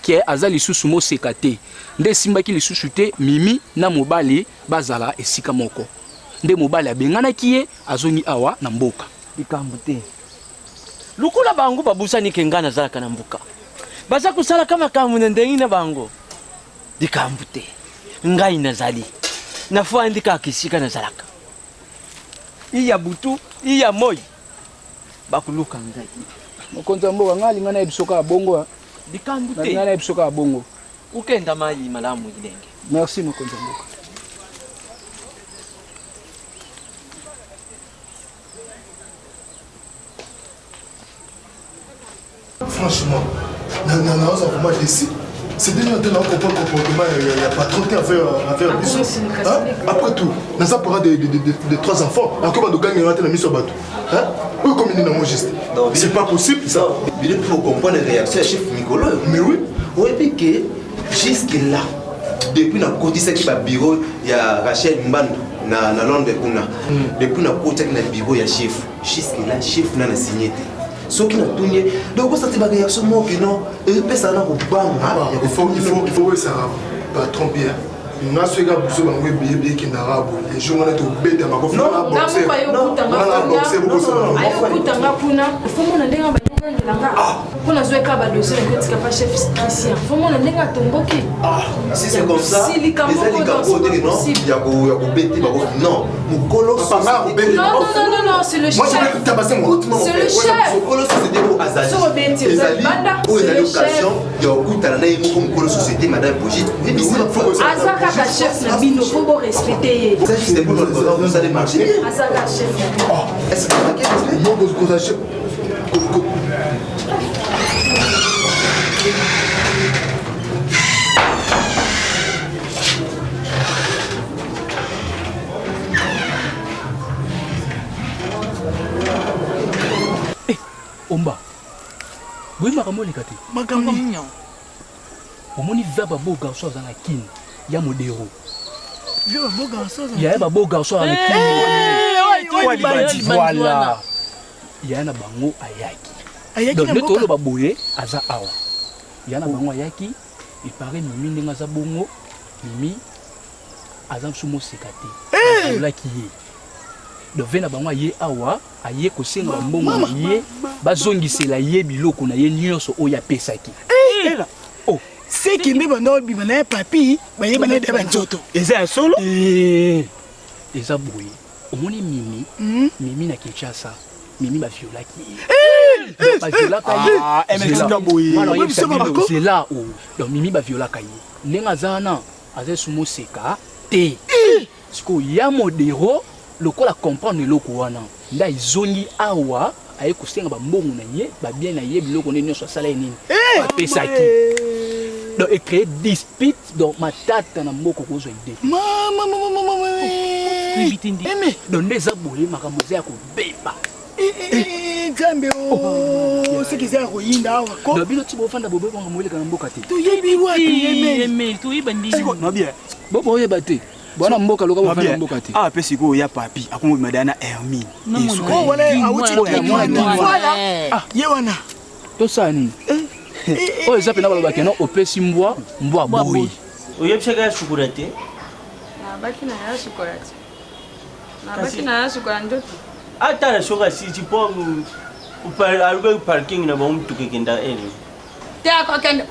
ke aza lisusu moseka te nde esimbaki lisusu te mimi na mobali bazala esika moko nde mobali abenganaki ye azongi awa na mboka likambo te lukula bango babusani ke nga nazalaka na mboka baza kosalaka makambo na ndenge na bango likambo te ngai nazali nafandi kaka esika nazalaka iya butu iya moi bakuluka ngai mokonzi ya mboka ngai alinga na yebisoka ya bongo likambo te alinga na yebisoka ya bongo ukenda mai malamu ilenge merci mokonzi ya mboka Franchement, non, ça vraiment déçu. C'est déjà un comportement, il n'y a pas trop envers Bissot. Après tout, nous avons parlé de 3 enfants. Encore de gagner la mise au bateau. Oui, comme il est dans mon geste. C'est pas possible ça. Il faut comprendre les réactions du chef Nicolas. Mais oui. Oui, puis que jusque-là, depuis la côté qui va bureau, il y a Rachel Mban na Londres. Depuis la côté qui va bureau, il y a chef. Jusque-là, chef n'a signé. Ce qui n'a pas tenu, donc ça c'est ma réaction moi que non, et puis ça n'a pas il faut que ça pas tromper. Nous avons fait que nous avons fait que nous avons fait les gens ont été bêtes à ma confiance. Non, non, si c'est comme ça, les alliés non, non, c'est le chef. C'est le chef. Chef Nabino, faut vous respecter. C'est pour vous allez marcher. Azaka chef. Est-ce que vous avez Omba. Oui, makambo likati. Makambo mignon. Omoni veba beau garçon dans la kin. Ya modéro. Veba beau garçon. Ya ba beau garçon dans la kin. Voilà. Ya na bango ayaki. Ayaki donc na le mboka. tolo ba boye aza awa. Ya na bango ayaki. Il paraît mimi ndenga za bongo. Mimi azam sumo sekate. Ola ki ye. Donc vena bango ye awa aye ko senga mbongo na ye bazongisela ye biloko na ye nyonso oya pesaki. Oh, c'est qui me bando bimana papi, ba ye bana de banzoto. Eza solo? Eza boye. Omoni mimi, mimi na Kinshasa. Mimi ba violaki. Ba violaka ye. MX boye. C'est là où donc mimi ba violaka ye. Nenga zana aza sumo seka te. Siko ya modero lokola comprendre loko wana. Nda izongi awa aye kosenga ba mbongo na ye, ba bien na ye biloko nini so sala nini. Ba pesaki. Donc et créer dispute dans ma tête na mboko ko zo idée. Mama. Donc les aboyés makambo ya ko beba. Gambe o c'est qu'ils a royinda awa ko. Donc bino tibo fanda bobe kwa mwele kana mboka te. Tu yebi wapi yeme tu ibandi. Na bien. Bobo yeba te. Bwana mboka loka bofanda mboka te. Ah pesi ko ya papi akomo madana Hermine. Oh wala awuti ko ya mwana. Voilà. Ah yewana. To sani. Oh eza pena baloba keno opesi mbwa boyi. Oyebishaka shukura te. Nabaki na ya shukura te. Nabaki na ya shukura ndoto. Ata na shoka si tipo aluga parking na bamu tukekenda ene. Te akokende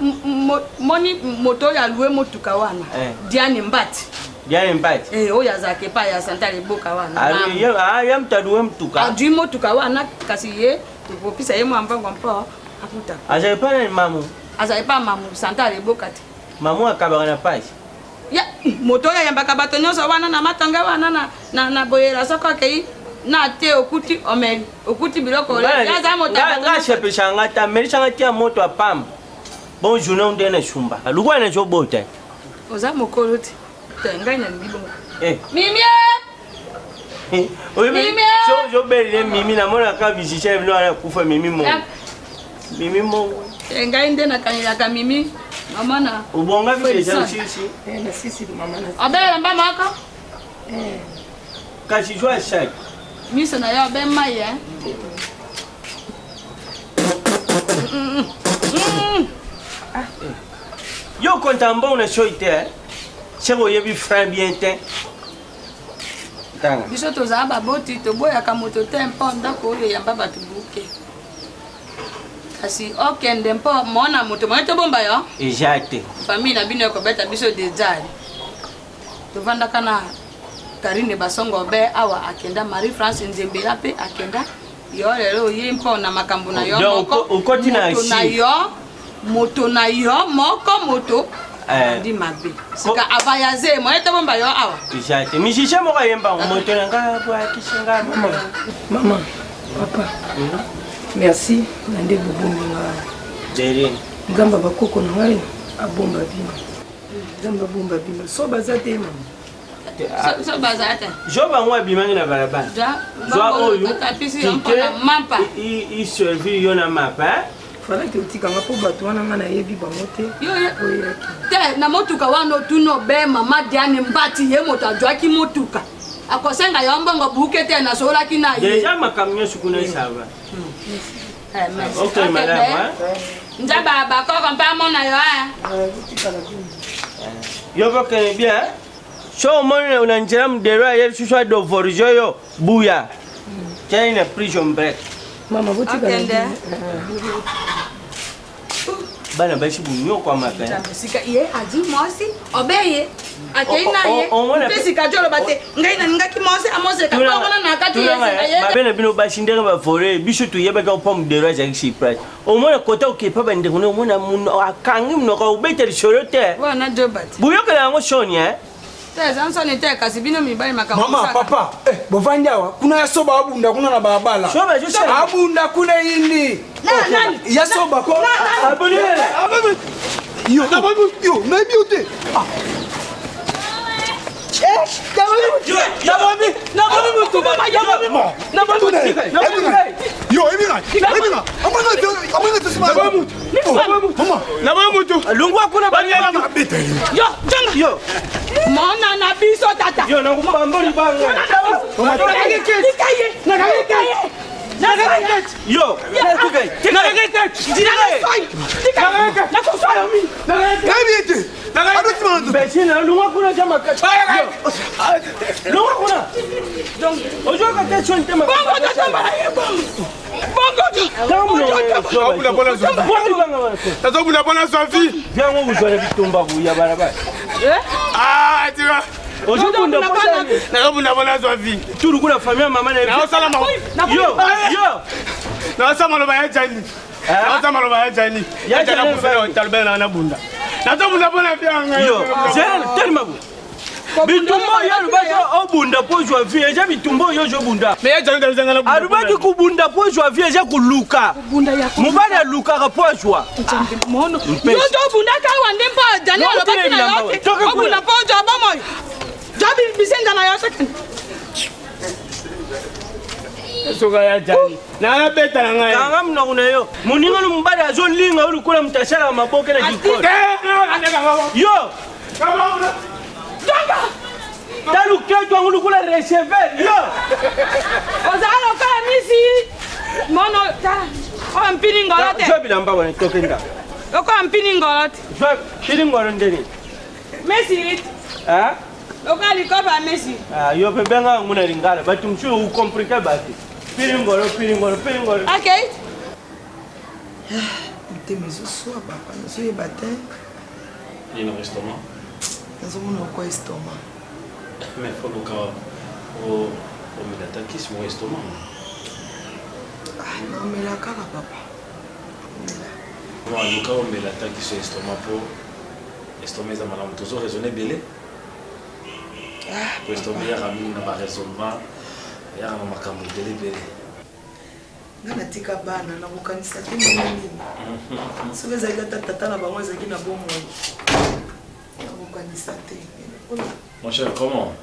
moni moto ya luwe motuka wana. Diane Mbati. Diane Mbati. Oya zake pa ya santale boka wana. Ya mtaduwe mtuka. Adui motuka wana kasi ye tupopisa ye mwambango mpa akuta. Azaye pa na mamu. Azaye pa mamu santale boka te. Mamu akabaka na pasi. Ya moto ya yambaka bato nyonso wana na matanga wana na boyela soko kei na te okuti omeli okuti biloko ya za mota nga shepe shanga ta meli shanga tia moto apam. Bon journée on dena shumba. Lugwa na jo bota. Oza mokolo te. Tenga ina libongo. Mimie. Oui mais jo belle mimi na mona ka visiter vino ala kufa mimi mo. Mimi mo. Tenga inde na kanila ka mimi. Mama na. Ubonga vile ja sisi. Na sisi mama na. Abela mba maka. Kasi joa shak. Misa na ya ben maye. Yo content bon na choite. C'est ko yebi frère bien te. Tanga. Biso tozala baboti toboyaka moto te mpo ndako oyo yamba bato buke. Kasi okende mpo mona moto moye tobomba yo. Exacte. Famille na bino ekobeta biso dejali. Tovandaka na Karine Basongo be awa akenda Marie France Nzembela pe akenda. Yo lelo ye mpo na makambo na yo moko. Ukoti na ici. Moto na yo moko moto. Di mabe. Sika avayaze moye tobomba yo awa. Exacte. Mishisha mo kayemba moto na ngabo akishinga Maman, papa. Merci. Nande bubunga. Jere. Ngamba bakoko na ngai abomba bino. Ngamba bomba bino. So bazate mama. So bazate. Jo ba ngwa bimangi na barabara. Ja oyo. Tapisi yo mpona mapa. I servi yo na mapa. Fala ke utikanga po bato wana nga nayebi bango te. Te na motuka wana otuno be mama Diane Mbati ye moto ajwaki motuka. Akosenga yo mbongo buke te na solaki na ye. Deja makamyo sukuna sava. Okay madame. Njaba ba ko kompa mona yo Yo bokene bien. So mona unanjira mdero ya suswa do vorjo yo buya. Tell na prison break. Mama butika. Bana bashi bunyo kwa maka. Sika ye aji mosi obeye. Akeina ye. Pesi ka jolo bate. Ngai na ngaki mosi amose ka ngona na kati ye. Bana bino bashi ndenge ba fore bisho to yeba ka pom de roja ki price. O mona kota o ke pa bande ngono mona muno akangi mno ka ubete shorote. Wana jobat. Buyo kala ngo shonya. Tezanso ni te kasi bino mibali makambo. Mama papa bovandi awa kuna ya soba abunda kuna na barabara. Soba jo abunda kuna yindi. Nani? Ya soba ko. Abonele. Yo na biote. Mona na biso tata. Yo na kumbamboni banga. Yo, bitumbo yo lubaka obunda po jwa vie eja bitumbo yo jo bunda me ya jana zanga na bunda arubaki kubunda po jwa vie eja kuluka mubana luka po jwa mono yo jo bunda ka wande mpa jana lobaki na yo obunda po jwa bomo jabi bisenga na yo second soga ya jani na beta na ngai kanga mnoko na yo muninga lumbada azo linga ulukula mtashara maboke na jikoni yo Danga! Talu ketu angulu kula recever yo. Ozalo kala misi. Mono ta. O mpini ngolote. Jo bilamba wana tokenda. Oko mpini ngolote. Jo pini ngoro ndeni. Messi. Ah? Oko alikoba Messi. Ah yo pe benga nguna lingala but msho u compliquer bati. Pini ngoro. Okay. Mtemezo swa papa, nso yebate. Ni no restaurant. Nazomona kwa estoma. Mais faut donc au me sur mon estomac. Ah, non mais la kaka papa. Moi le cas on me l'attaque sur estomac pour estomac ça m'a toujours raisonné belé. Ah, pour estomac ya rami na ba raisonnement ya na makambo belé belé. Ngana tika bana na kukanisa tena nini. Sio zaidi tata na bango zaki na bomo. Mon cher, comment?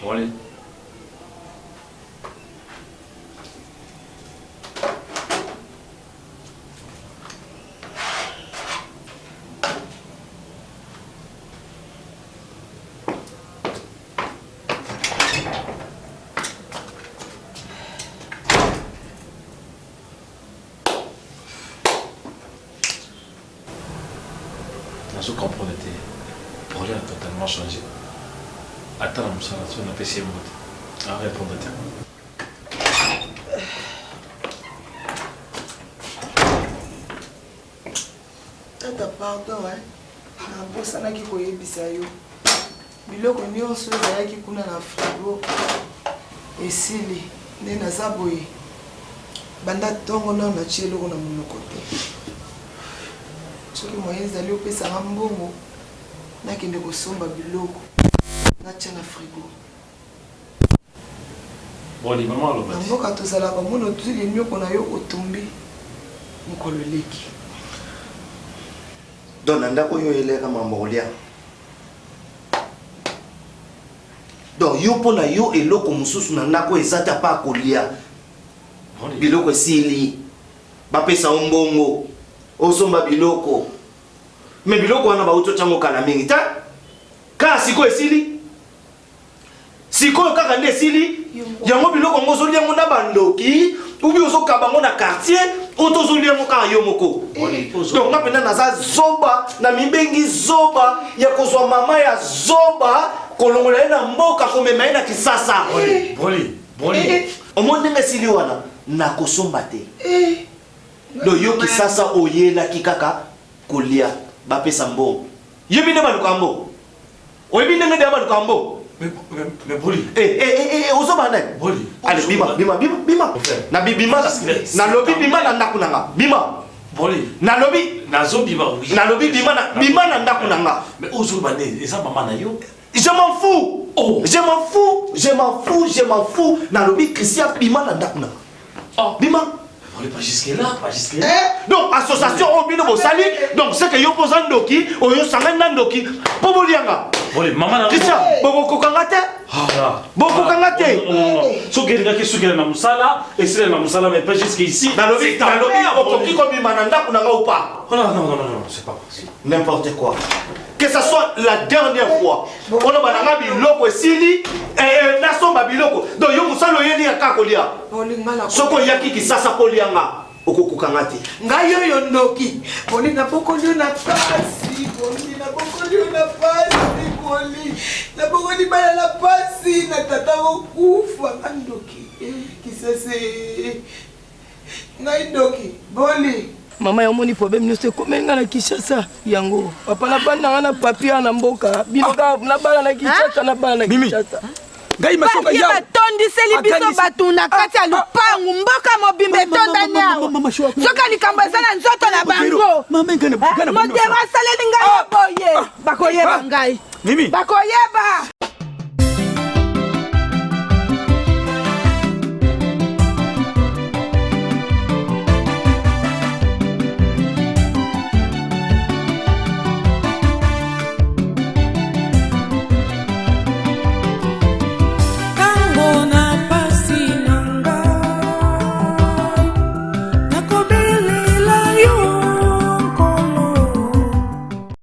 Bon, allez. Je comprends. Broli a totalement changé. Attends, on a passé un mot. À répondre. Tata pardon nabosanaki koyebisa yo biloko nyonso ezalaki kuna na frigo esili nde naza boye banda ntongo nano natie eloko na monoko te soki moyen ezali opesanga mbongo nakende kosomba biloko natia na frigo na mboka tozalaka mona otuli nyoko na yo otumbi mokolo eleki donc na ndako oyo eleka mambo kolia donc yo mpo na yo eloko mosusu na ndako eza te pa kolia biloko esili bapesa yo mbongo osomba biloko me biloko wana bauti otyango kala mingi te kaka sikoyo esili sikoyo kaka nde esili yango biloko yango ozolia yango na bandoki ubi ozokaba yango na quartier oto ozolia yango kaka yo moko donc nga mpena naza zoba na mibengi zoba ya kozwa mama ya zoba kolongola ye na mboka komema ye na kisasa omoni ndenge esili wana nakosomba te do yo kisasa oyelaki kaka kolia bapesa mbongo yebi nde baluka mbongo oyebi ndenge nde baluka mbongo Mais Broli. Ozoba nani? Broli. Allez, bima. Na bima. Na lobi bima na ndaku nanga. Bima. Broli. Na lobi. Na zo bima oui. Na lobi bima na ndaku nanga. Mais ozoba ne, eza maman na yo. Je m'en fous. Oh. Je m'en fous. Na lobi Christian bima na ndaku nanga. Oh. Bima. Pas jusque-là. Donc, association Obino Bosali, donc c'est que yo posan doki, o yo sangan doki, pobo lianga. Broli, maman na. Christian, boko kangate. Boko kangate. So quelqu'un qui soukele na musala, et c'est na musala mais pas jusqu'ici. Na lobi okoki komi mananda kunanga ou pas. Non, c'est pas possible. N'importe quoi. Que ce soit la dernière fois. On a bananga biloko esili et nasomba biloko. Donc yo musalo yeli ya kakolia. Soko yaki kisasa kolianga. Okokukanga te. Ngai yo ndoki. Boni na pokolio na pasi. Boni na pokolio na pasi. Boni na pokoli bala na pasi na tata okufa ndoki. Kisase. Ngai ndoki. Boni. Mama ya moni problème nyonso ekomenga na Kinshasa yango papa na bana na papia na mboka binoka na bana na Kinshasa na bana na Kinshasa ngai masoka ya batondiseli biso batu na kati ya lupangu mboka mobimba etondani awa soka likambo eza na nzoto na bango modero asaleli ngai boye bakoyeba ngai bakoyeba